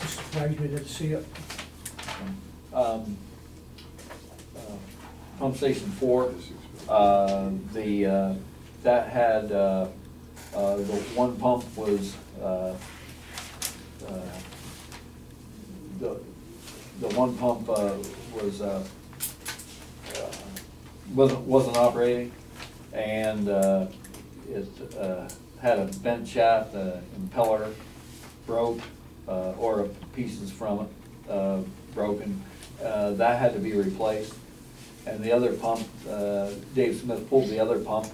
S3: surprised we didn't see it.
S7: Pump station 4, that had, the one pump was, the one pump wasn't operating, and it had a bent shaft, the impeller broke, or pieces from it broken. That had to be replaced. And the other pump, Dave Smith pulled the other pump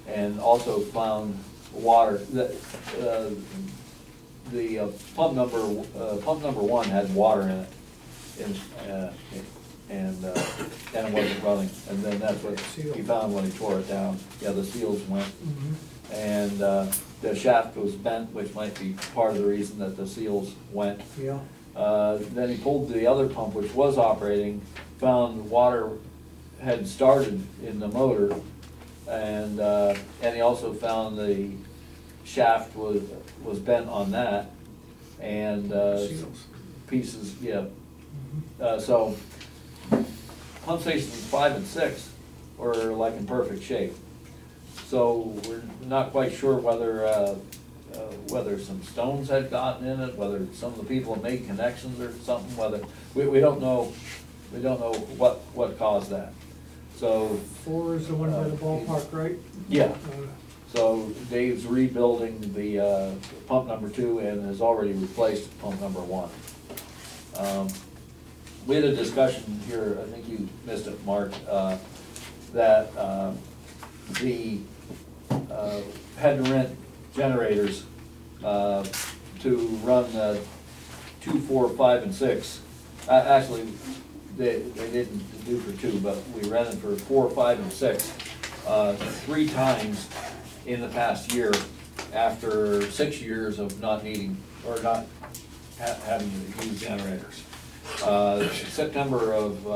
S7: and also found water. The pump number 1 had water in it, and it wasn't running. And then that's what he found when he tore it down. Yeah, the seals went. And the shaft was bent, which might be part of the reason that the seals went.
S3: Yeah.
S7: Then he pulled the other pump, which was operating, found water had started in the motor, and he also found the shaft was bent on that, and pieces, yeah. So pump stations 5 and 6 were like in perfect shape. So we're not quite sure whether some stones had gotten in it, whether some of the people had made connections or something, whether, we don't know, what caused that. So.
S3: 4 is the one by the ballpark, right?
S7: Yeah. So Dave's rebuilding the pump number 2 and has already replaced pump number 1. We had a discussion here, I think you missed it, Mark, that had to rent generators to run 2, 4, 5, and 6. Actually, they didn't do for 2, but we rented for 4, 5, and 6 3 times in the past year after 6 years of not needing, or not having to use generators. September of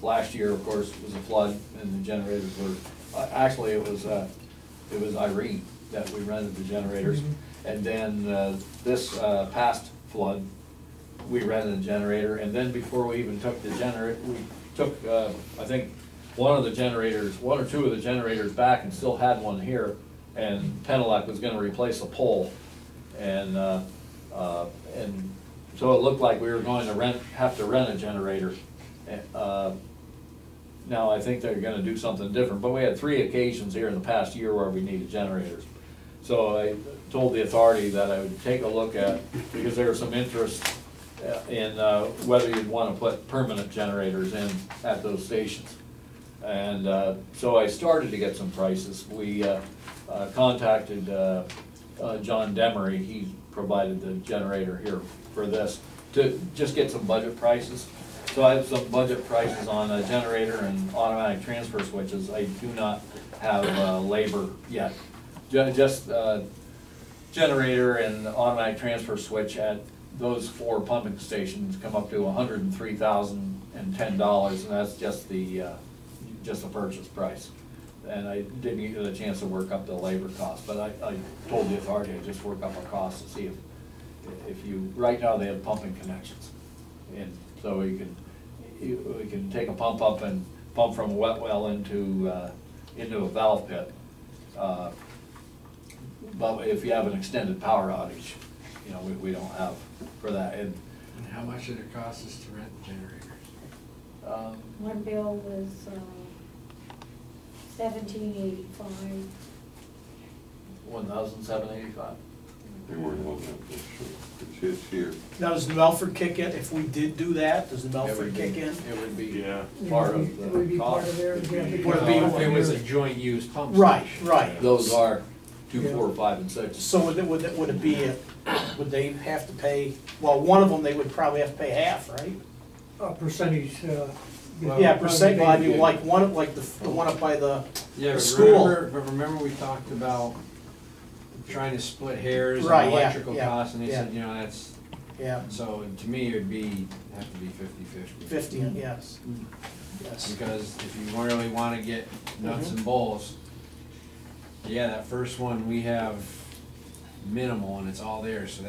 S7: last year, of course, was a flood, and the generators were, actually it was Irene that we rented the generators. And then this past flood, we rented a generator, and then before we even took the generator, we took, I think, one or 2 of the generators back and still had one here, and Penelec was gonna replace a pole. And so it looked like we were going to have to rent a generator. Now, I think they're gonna do something different, but we had 3 occasions here in the past year where we needed generators. So I told the authority that I would take a look at, because there was some interest in whether you'd want to put permanent generators in at those stations. And so I started to get some prices. We contacted John Demery. He provided the generator here for this, to just get some budget prices. So I have some budget prices on a generator and automatic transfer switches. I do not have labor yet. Just generator and automatic transfer switch at those 4 pumping stations come up to $103,010, and that's just the purchase price. And I didn't get a chance to work up the labor cost, but I told the authority I'd just work up a cost to see if you, right now they have pumping connections. And so we can take a pump up and pump from a wet well into a valve pit. But if you have an extended power outage, you know, we don't have for that. And
S6: how much did it cost us to rent the generators?
S5: One bill was $1,785.
S7: 1,785.
S1: They weren't on that, it's here.
S2: Now, does New Milford kick in, if we did do that, does New
S7: It
S2: Milford
S7: would be-
S2: kick in?
S7: It would be
S9: Yeah.
S7: part of
S3: It would be
S7: the
S3: part
S7: cost.
S3: of their, yeah.
S2: Would it be-
S6: Well, if it was a joint use pump
S2: Right,
S6: station.
S2: right.
S7: Those are 2, 4, 5, and 6.
S2: So would it be, would they have to pay, well, one of them, they would probably have to pay half, right?
S3: A percentage,
S2: Yeah, percent, well, I mean, like the one up by the
S6: Yeah, but
S2: school.
S6: remember we talked about trying to split hairs
S2: Right,
S6: on
S2: yeah,
S6: electrical
S2: yeah,
S6: costs, and they
S2: yeah.
S6: said, you know, that's,
S2: Yeah,
S6: so to me, it would have to be 50/50.
S2: 50, yes. Yes.
S6: Because if you really wanna get nuts
S2: Mm-hmm.
S6: and bolts, yeah, that first one, we have minimal and it's all theirs, so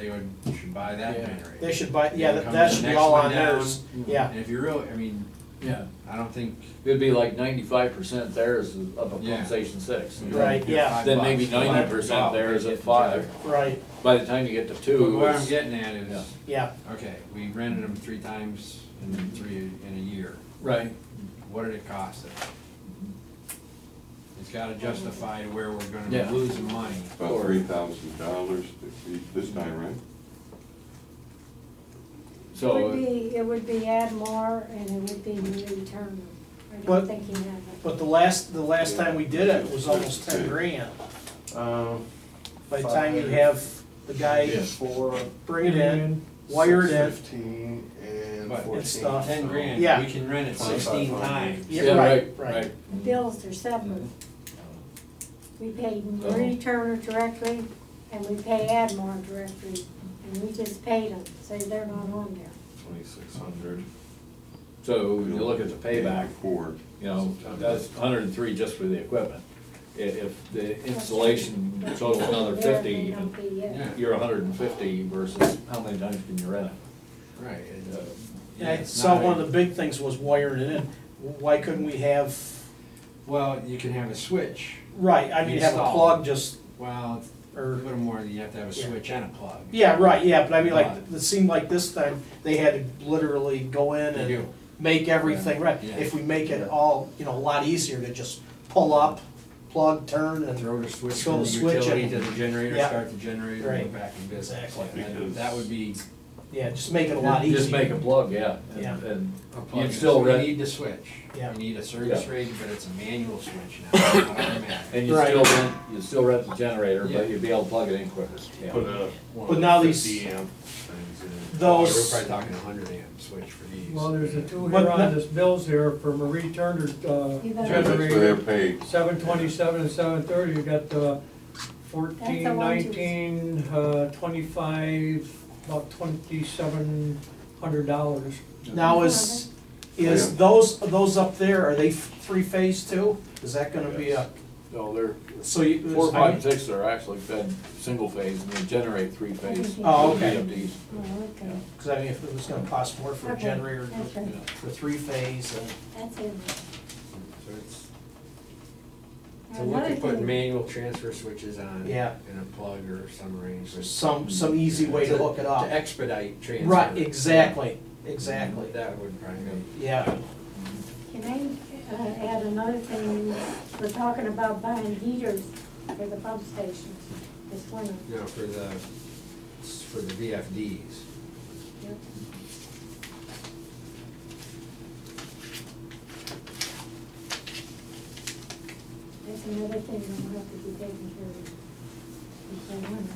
S6: should buy that
S7: Yeah.
S6: generator.
S2: They should buy, yeah,
S6: Then
S2: that
S6: come
S2: that
S6: the
S2: should be
S6: next
S2: all
S6: one
S2: on
S6: down,
S2: theirs, yeah.
S6: And if you really, I mean,
S7: Yeah,
S6: I don't think,
S7: it'd be like 95% theirs up at
S6: Yeah.
S7: pump station 6.
S2: Right, yeah.
S7: Then maybe 90% theirs at 5.
S2: Right,
S7: By the time you get to 2,
S6: but what I'm
S7: it's-
S6: getting at is,
S7: Yeah.
S2: yeah,
S6: okay, we rented them 3 times in a year.
S7: right.
S6: What did it cost us? It's gotta justify where we're gonna
S7: Yeah.
S6: be losing money.
S1: About $3,000 this time, right?
S7: So,
S5: It would be add more, and it would be Marie Turner. I
S2: But-
S5: don't think you have it.
S2: but the last time we did it was almost 10 grand. By the time you have the guy bring it in, wire it in,
S9: 15 and
S6: But
S9: 14.
S2: and stuff.
S6: 10 grand,
S2: Yeah.
S6: we can rent it 16 times.
S2: Yeah,
S7: yeah,
S2: right,
S7: right,
S2: right.
S5: The bills are separate. We pay Marie Turner directly, and we pay Admore directly, and we just paid them, so they're not on there.
S9: 2,600.
S7: so you look at the payback,
S1: For,
S7: you know, that's 103 just for the equipment. If the installation totals another
S5: There,
S7: 50,
S5: they don't pay yet.
S6: Yeah.
S7: you're 150 versus how many times can you rent it?
S6: Right.
S2: And I saw one of the big things was wiring it in. Why couldn't we have,
S6: Well, you can have a switch.
S2: right, I mean, have a
S6: Installed.
S2: plug just,
S6: Well, it's a
S2: or,
S6: little more, you have to have a
S2: Yeah.
S6: switch and a plug.
S2: yeah, right, yeah, but I mean, like,
S6: But-
S2: it seemed like this time, they had to literally go in
S6: They
S2: and
S6: do.
S2: make everything right.
S6: Yeah.
S2: If we make it all, you know, a lot easier to just pull up, plug, turn, and,
S6: Throw the switch
S2: Throw
S6: from
S2: the
S6: the
S2: switch
S6: utility
S2: and-
S6: to the generator,
S2: Yeah.
S6: start the generator,
S2: Right.
S6: and go back in business.
S2: Exactly.
S6: And that would be
S2: yeah, just make it a lot easier.
S7: Just make a plug, yeah. And-
S2: Yeah.
S7: And
S6: a plug.
S7: you'd still
S6: You
S7: rent,
S6: need the switch.
S2: Yeah.
S6: You need a service
S7: Yeah.
S6: rated, but it's a manual switch now, not automatic.
S7: and
S2: Right.
S7: you'd still rent the generator,
S6: Yeah.
S7: but you'd be able to plug it in quicker. Yeah.
S9: Put a, one
S2: But
S9: of
S2: now
S9: the
S2: these-
S9: 50 amp things in.
S6: Oh,
S2: Those.
S6: we're probably talking 100 amp switch for these.
S3: Well, there's the two
S2: But
S3: here on
S2: that-
S3: this bills here for Marie Turner,
S5: You better-
S1: that's where they're
S3: generator,
S1: paid.
S3: 727 and 730, you got 14,
S5: That's a one, two.
S3: 19, 25, about $2,700.
S2: Now is those up there, are they 3-phase too? Is that gonna be a,
S7: No, they're,
S2: so you?
S7: 4, 5, and 6 are actually fed single phase, and they generate 3-phase.
S2: Oh, okay.
S7: VFDs.
S5: Oh, okay,
S2: Cause I mean, if it was gonna cost more for a
S5: Okay,
S2: generator
S5: that's right.
S2: for 3-phase and,
S5: That's it.
S6: So it's,
S5: Now,
S6: to look
S5: another
S6: at putting
S5: thing-
S6: manual transfer switches on.
S2: Yeah.
S6: And a plug or some arrangement.
S2: some easy way to hook it up.
S6: To expedite transfer.
S2: Right, exactly, exactly,
S6: That would probably be.
S2: yeah.
S5: Can I add another thing? We're talking about buying heaters for the pump stations this winter.
S6: You know, for the VFDs.
S5: Yep. another thing that'll have to be taken care of. Is that one?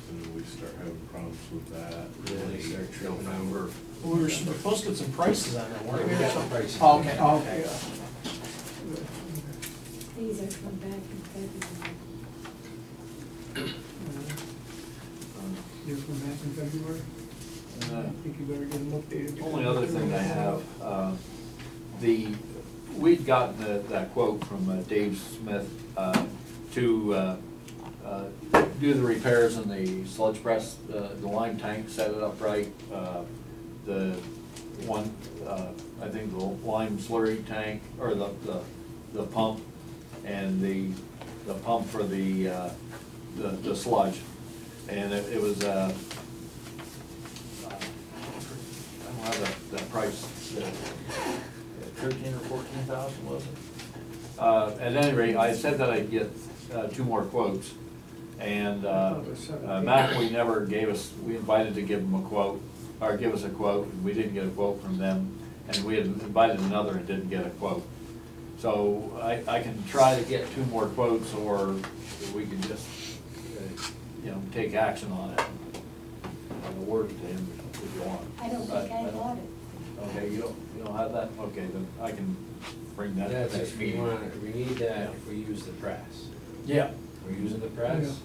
S9: And then we start having problems with that,
S6: Yeah,
S9: really,
S6: they start tripping
S9: November.
S2: We were supposed to get some prices on that, weren't we?
S6: We got some prices.
S2: Oh, okay, oh, okay.
S5: These are from back in February.
S3: You're from back in February? I think you better get them updated.
S7: Only other thing I have, we'd gotten that quote from Dave Smith to do the repairs in the sludge press, the lime tank, set it up right. The one, I think the lime slurry tank, or the pump, and the pump for the sludge. And it was, I don't have that price, 13 or 14,000, was it? At any rate, I said that I'd get 2 more quotes, and Mac, we never gave us, we invited to give them a quote, or give us a quote, and we didn't get a quote from them, and we had invited another and didn't get a quote. So I can try to get 2 more quotes, or we can just, take action on it. I'll word it to him if you want.
S5: I don't think I got it.
S7: Okay, you don't have that? Okay, then I can bring that to
S6: That's
S7: the
S6: if
S7: next
S6: we
S7: meeting.
S6: want, we need that if we use the press.
S7: Yeah.
S6: We're using the press?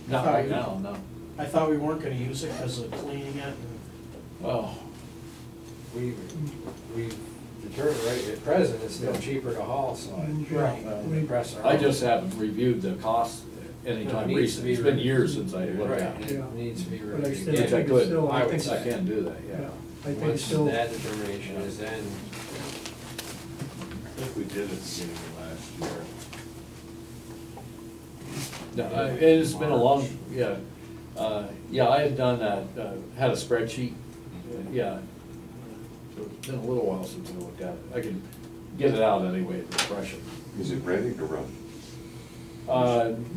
S7: Not right now, no.
S2: I thought we weren't gonna use it because of cleaning it and.
S7: Oh,
S6: We determined right at present, it's still cheaper to haul sludge.
S2: Right.
S6: The press are.
S7: I just haven't reviewed the cost anytime
S6: No, it needs to
S7: recent.
S6: be
S7: It's been
S6: reviewed.
S7: years since I looked
S6: Right,
S7: at it.
S6: it needs to be
S3: But I
S6: reviewed.
S3: still
S7: Which I
S3: think it's
S7: could,
S3: still,
S6: I would
S7: I
S6: say.
S7: can do that, yeah.
S3: I think
S6: Once
S3: still,
S6: that determination is then,
S9: I think we did at the beginning of last year.
S7: No, it's been a long, yeah, I had done that, had a spreadsheet, yeah. So it's been a little while since I looked at it. I can get it out anyway, to refresh it.
S1: Is it ready to run?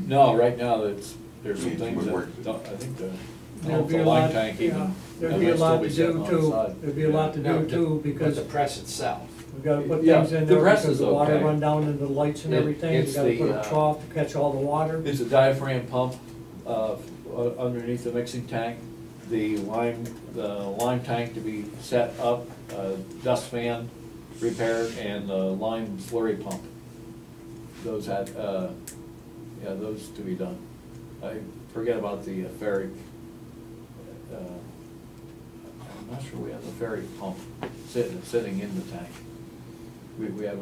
S7: No, right now, there's some
S1: Needs
S7: things
S1: more
S7: that,
S1: work.
S7: I think
S3: there'd be
S7: the
S3: a
S7: line
S3: lot,
S7: tank
S3: yeah,
S7: even.
S3: there'd be a lot to do too, there'd be a lot to
S6: no,
S3: do too,
S6: but
S3: because
S6: the press itself.
S3: we've gotta put
S7: Yeah,
S3: things in
S7: the
S3: there,
S7: rest
S3: because
S7: is
S3: the water
S7: okay.
S3: run down into the lights and everything, you
S7: it's
S3: gotta put
S7: the,
S3: a trough to catch all the water.
S7: It's a diaphragm pump underneath the mixing tank, the lime tank to be set up, dust fan repaired, and the lime slurry pump. Those had, those to be done. I forget about the ferric. I'm not sure we have the ferric pump sitting in the tank. We have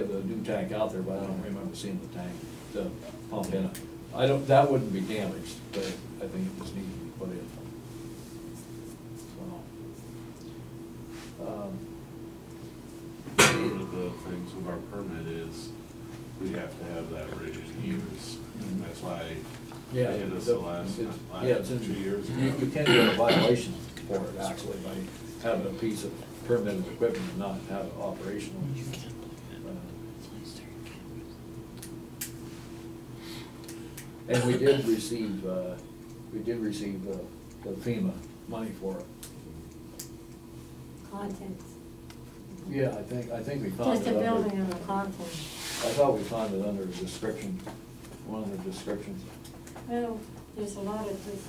S7: the new tank out there, but I don't remember seeing the tank, the pump in it. That wouldn't be damaged, but I think it just needs to be put in. So,
S9: One of the things with our permit is we have to have that rig used. That's why
S7: yeah,
S9: they did us the last
S7: it's in
S9: 2 years ago.
S7: You can get a violation for it actually by having a piece of permitted equipment and not have it operational. And we did receive the FEMA money for it.
S5: Contents.
S7: Yeah, I think we found it
S5: Just a
S7: under.
S5: building and the contents.
S7: I thought we found it under description, one of the descriptions.
S5: Well, there's a lot of this,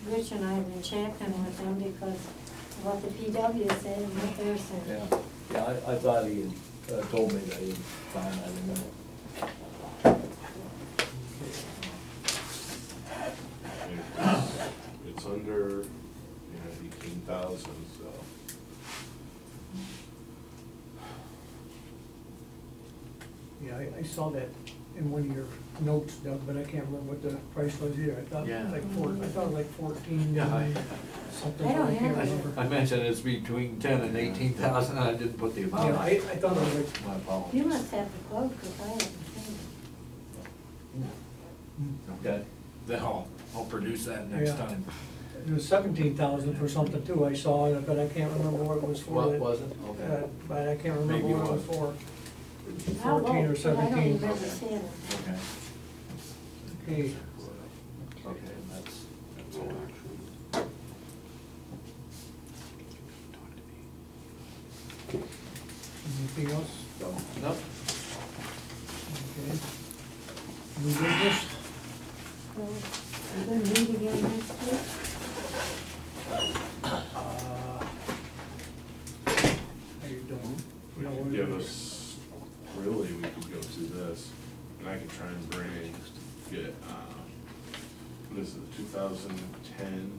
S5: Rich and I have been checking with them because of what the PW said and what they're saying.
S7: Yeah, I thought he had told me that he had found that in there.
S9: It's under, 18,000, so.
S3: Yeah, I saw that in one of your notes, Doug, but I can't remember what the price was either, I thought
S7: Yeah.
S3: like 14,
S7: Yeah,
S3: something,
S5: I don't
S3: I can't
S5: have it.
S3: remember.
S7: I mentioned it's between 10 and 18,000, I didn't put the amount.
S3: Yeah, I thought it was like,
S7: My apologies.
S5: You must have the quote because I haven't seen it.
S7: Okay, then I'll produce that next
S3: Yeah.
S7: time.
S3: it was 17,000 for something too, I saw it, but I can't remember what it was for.
S7: What was it? Okay.
S3: But I can't remember
S7: Maybe
S3: what it
S7: it
S3: was for.
S5: I'll
S3: 14 or
S5: look, but I don't
S3: 17.
S5: remember seeing it.
S7: Okay.
S3: Okay,
S7: Okay, that's all actually.
S3: Anything else?
S10: No?
S3: Okay. New business?
S5: So, we're gonna meet again next week.
S3: How you doing?
S9: We could give us, really, we could go through this, and I could try and get, what is it, 2010?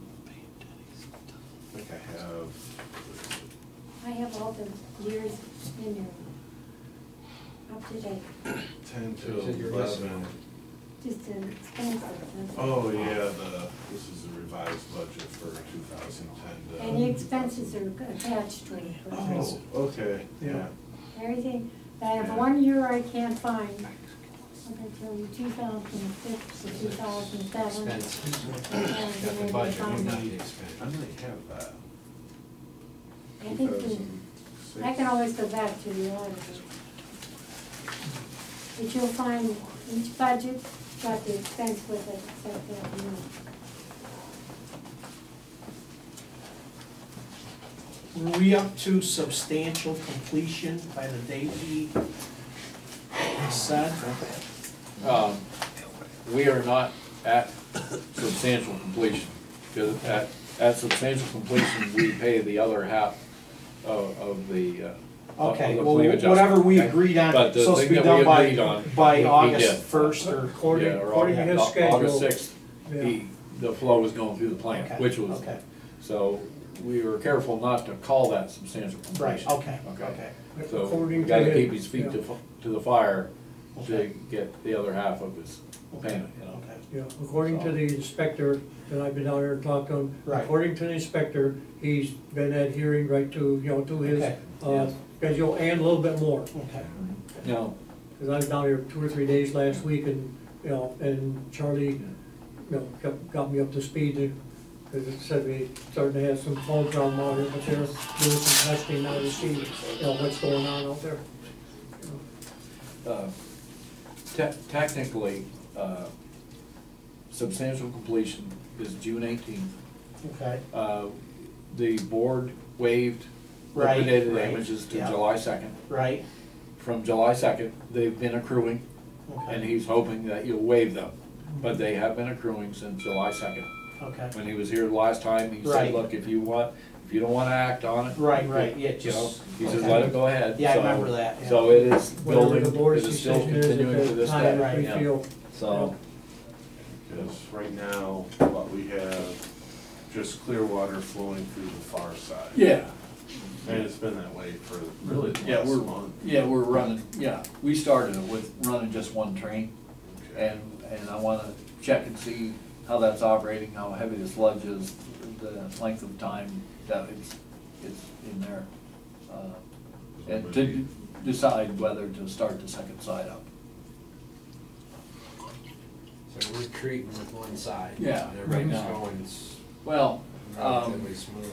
S9: I think
S5: I have all the years in there, up to date,
S9: 10
S6: So
S9: to
S6: you're
S9: 11.
S5: just an expensive.
S9: Oh, yeah, this is the revised budget for 2010 to.
S5: And the expenses are attached to it.
S9: Oh, okay, yeah.
S5: Everything, I have 1 year I can't find, I'm gonna tell you, 2006 to 2007.
S6: Expenses.
S5: And
S6: Got the
S5: then
S6: budget,
S5: found
S6: we
S5: it.
S6: need
S9: I
S6: expenses.
S9: might have that.
S5: I think the-
S9: 2006.
S5: I can always go back to the auditor. But you'll find each budget got the expense with it, except that,
S2: Were we up to substantial completion by the date we said?
S7: We are not at substantial completion, because at substantial completion, we pay the other half of the.
S2: Okay,
S7: of the
S2: well,
S7: claim adjustment,
S2: whatever we
S7: okay?
S2: agreed on,
S7: But the
S2: supposed to
S7: thing
S2: be
S7: that we
S2: done
S7: agreed on,
S2: by
S7: he
S2: August
S7: did.
S2: 1st or?
S3: According,
S7: Yeah, or
S3: according to his schedule.
S7: August 6th,
S3: Yeah.
S7: the flow was going through the plant,
S2: Okay,
S7: which was,
S2: okay.
S7: so we were careful not to call that substantial
S2: Right,
S7: completion.
S2: okay.
S7: So we
S3: According to
S7: gotta
S3: his-
S7: keep his feet
S3: yeah.
S7: to the fire to
S2: Okay.
S7: get the other half of his payment, you know?
S2: Okay.
S3: Yeah, according to the inspector, and I've been down there and talked to him,
S2: Right.
S3: according to the inspector, he's been adhering right to, to his,
S2: Okay.
S7: Yeah.
S3: schedule and a little bit more.
S2: Okay.
S7: No,
S3: Cause I was down here 2 or 3 days last week and, and Charlie, got me up to speed. Cause it said we starting to have some phone problem out here, but they're doing some testing now to see, what's going on out there.
S7: technically, substantial completion is June 18th.
S2: Okay.
S7: The board waived
S2: Right,
S7: liquidated
S2: right,
S7: damages to
S2: yeah.
S7: July 2nd.
S2: Right,
S7: From July 2nd, they've been accruing, and
S2: okay,
S7: he's hoping that you'll waive them. But they have been accruing since July 2nd.
S2: okay.
S7: When he was here last time, he
S2: Right.
S7: said, look, if you don't wanna act on it.
S2: Right,
S7: You
S2: yeah,
S7: know,
S2: just.
S7: he says,
S2: okay.
S7: let it go ahead.
S2: Yeah, I
S7: So-
S2: remember that, yeah.
S7: So it is
S3: Whatever
S7: building,
S3: the
S7: it
S3: board's
S7: is still
S3: decision is at
S7: continuing to
S3: that
S7: this
S3: time,
S7: day,
S3: we
S7: yeah.
S3: feel.
S7: So,
S9: Because right now, what we have, just clear water flowing through the far side.
S7: yeah,
S9: And it's been that way for really the
S7: yeah,
S9: last
S7: we're,
S9: month.
S7: yeah, we're running, yeah, we started it with running just one train.
S9: Okay.
S7: And I wanna check and see how that's operating, how heavy the sludge is, the length of time that it's in there. And to decide whether to start the second side up.
S6: So we're treating with one side.
S7: Yeah,
S6: And
S7: right
S6: everything's
S7: now.
S6: going
S7: Well,
S6: relatively smoothly.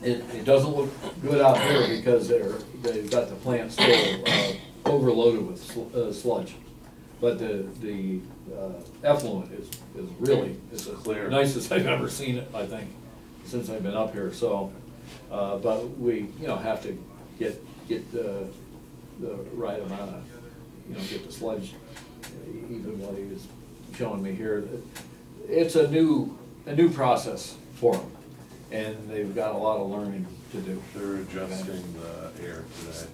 S7: it doesn't look good out there because they've got the plant still overloaded with sludge. But the effluent is really, it's the
S9: Clear.
S7: nicest I've ever seen it, I think, since I've been up here, so. But we, have to get the right amount of, get the sludge, even what he was showing me here. It's a new process for them, and they've got a lot of learning to do.
S9: They're adjusting the air today.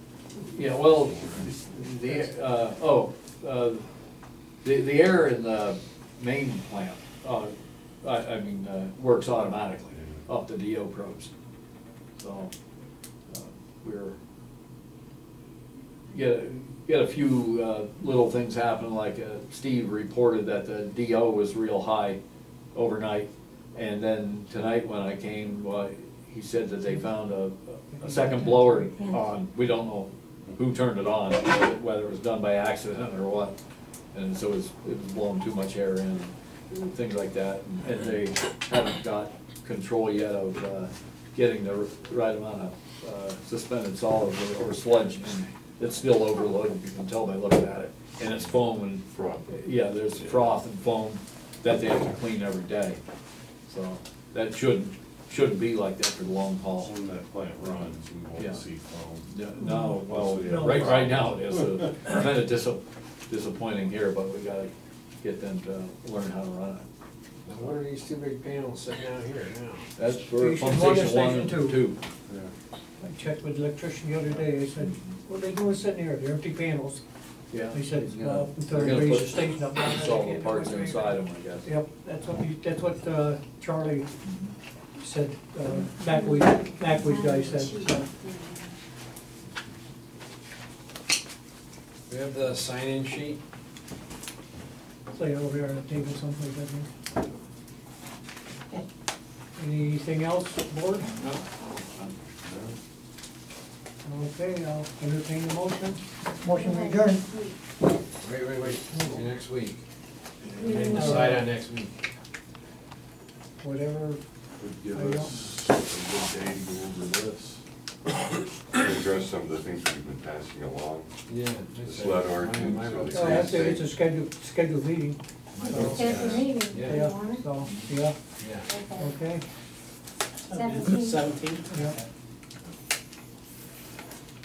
S7: Yeah, well, the air in the main plant, works automatically off the DO probes. So, we're, get a few, little things happen, like, Steve reported that the DO was real high overnight. And then tonight when I came, he said that they found a second blower on. We don't know who turned it on, whether it was done by accident or what. And so it was blowing too much air in, and things like that. And they haven't got control yet of getting the right amount of suspended solid or sludge. And it's still overloaded, you can tell by looking at it. And it's foam and, yeah, there's froth and foam that they have to clean every day. So that shouldn't shouldn't be like that for the long haul.
S9: When that plant runs, we
S7: Yeah.
S9: won't see foam.
S7: No, well,
S9: No.
S7: right now it is, kind of disappointing here, but we gotta get them to learn how to run it.
S6: Now, what are these two big panels sitting out here now?
S7: That's for
S3: Station
S7: pump
S3: one
S7: station
S3: and
S7: one
S3: station
S7: and
S3: two.
S7: two.
S3: I checked with the electrician the other day, they said, what are they doing sitting here, they're empty panels.
S7: Yeah.
S3: They said,
S7: He's gonna-
S3: until
S7: they're
S3: they
S7: gonna
S3: raise
S7: put
S3: the station up.
S7: All the parts inside them, I guess.
S3: Yep, that's what Charlie said, McAwee guy said, so.
S6: We have the sign-in sheet.
S3: Lay it over there on the table someplace, I think. Anything else, board?
S7: No.
S3: Okay, I'll entertain the motion.
S4: Motion to adjourn.
S6: Wait, see you next week. And then decide on next week.
S3: Whatever,
S9: Would give
S3: I
S9: us a good day to go over this.
S1: Address some of the things we've been passing along.
S6: Yeah.
S1: The sled ordinance
S6: My
S1: or
S6: vote's
S1: the
S3: oh,
S6: yes.
S3: that's it, it's a scheduled meeting,
S6: My vote's
S5: Schedule
S6: yes.
S5: meeting,
S6: Yeah.
S5: you want it?
S3: so, yeah,
S6: Yeah.
S3: okay,
S2: 17?
S3: yeah.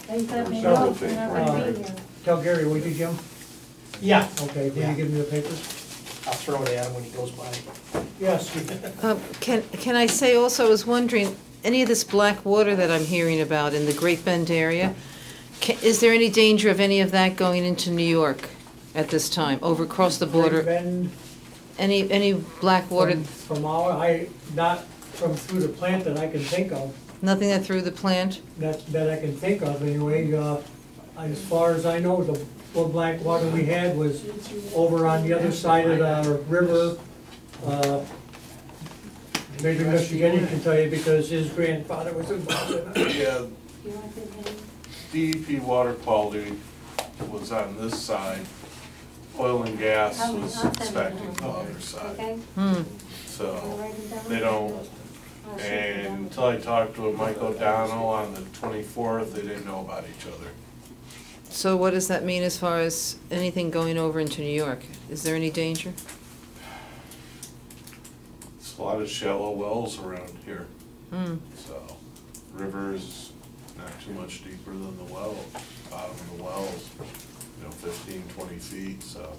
S5: They let me
S1: Several
S5: know
S1: things
S5: whenever
S1: right
S5: I
S1: there.
S5: be here.
S3: Tell Gary, will you, Jim?
S2: Yeah,
S3: Okay, will
S2: Yeah.
S3: you give me the papers?
S2: I'll throw it at him when he goes by.
S3: Yes.
S11: Can I say also, I was wondering, any of this black water that I'm hearing about in the Great Bend area, is there any danger of any of that going into New York at this time, over across the border?
S3: Bend,
S11: Any black water,
S3: from not from through the plant that I can think of,
S11: nothing that through the plant?
S3: that I can think of anyway, as far as I know, the black water we had was over on the other side of the river. Maybe Mr. Getty can tell you because his grandfather was involved in it.
S9: Yeah,
S5: You want it, Henry?
S9: DEP water quality was on this side. Oil and gas
S5: I'll
S9: was
S5: send it
S9: inspecting
S5: home.
S9: the other side.
S5: Okay?
S9: So,
S5: Already done?
S9: they don't,
S5: I'll shoot it
S9: and
S5: down.
S9: until I talked to Mike O'Donnell on the 24th, they didn't know about each other.
S11: So what does that mean as far as anything going over into New York? Is there any danger?
S9: It's a lot of shallow wells around here,
S11: Hmm.
S9: so river's not too much deeper than the well, bottom of the wells, 15, 20 feet, so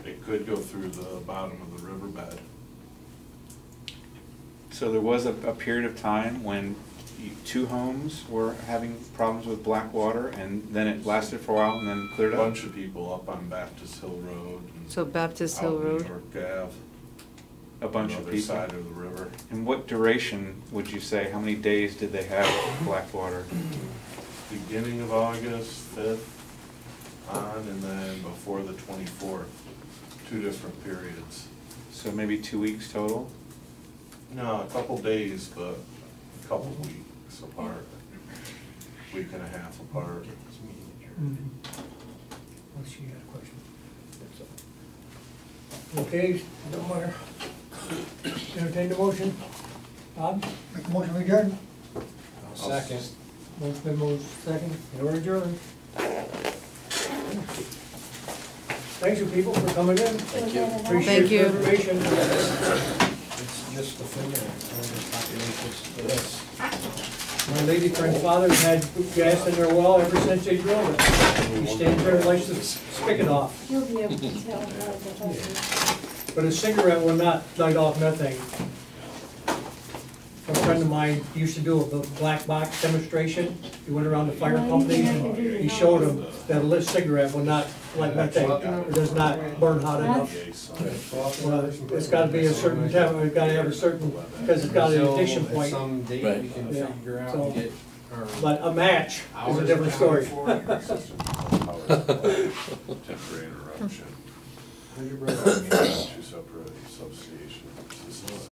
S9: it could go through the bottom of the riverbed.
S12: So there was a period of time when two homes were having problems with black water, and then it lasted for a while and then cleared
S9: A
S12: up?
S9: bunch of people up on Baptist Hill Road. and
S11: So Baptist Hill
S9: out
S11: Road?
S9: New York Ave.
S12: A bunch of
S9: Other
S12: people?
S9: side of the river.
S12: And what duration would you say, how many days did they have black water?
S9: Beginning of August, 5th on, and then before the 24th, 2 different periods.
S12: So maybe 2 weeks total?
S9: No, a couple days, but a couple weeks apart, week and a half apart.
S3: Unless you got a question. Okay, no more. Entertain the motion. Bob?
S4: Make a motion to adjourn.
S6: I'll second.
S3: Motion been moved second, you're adjourned. Thanks you people for coming in.
S5: Thank you.
S3: Appreciate
S11: Thank
S3: your
S11: you.
S3: information.
S6: It's just the figure, it's
S3: My lady friend's father's had gas in their well ever since they drilled it. He stands there and lights the spigot off.
S5: You'll be able to tell by the husband.
S3: But a cigarette will not light off methane. A friend of mine used to do a black box demonstration. He went around to fire companies and he showed them that a lit cigarette will not light methane. It does not burn hot enough. Well, it's gotta be a certain temperature, it's gotta have a certain, because it's got an ignition
S6: At
S3: point.
S6: some date, we can
S3: Yeah.
S6: figure out
S3: So-
S6: and get our.
S3: But a match is a
S6: hours
S3: different story.
S6: accounted for.
S9: Temporary interruption.
S6: How's your brother?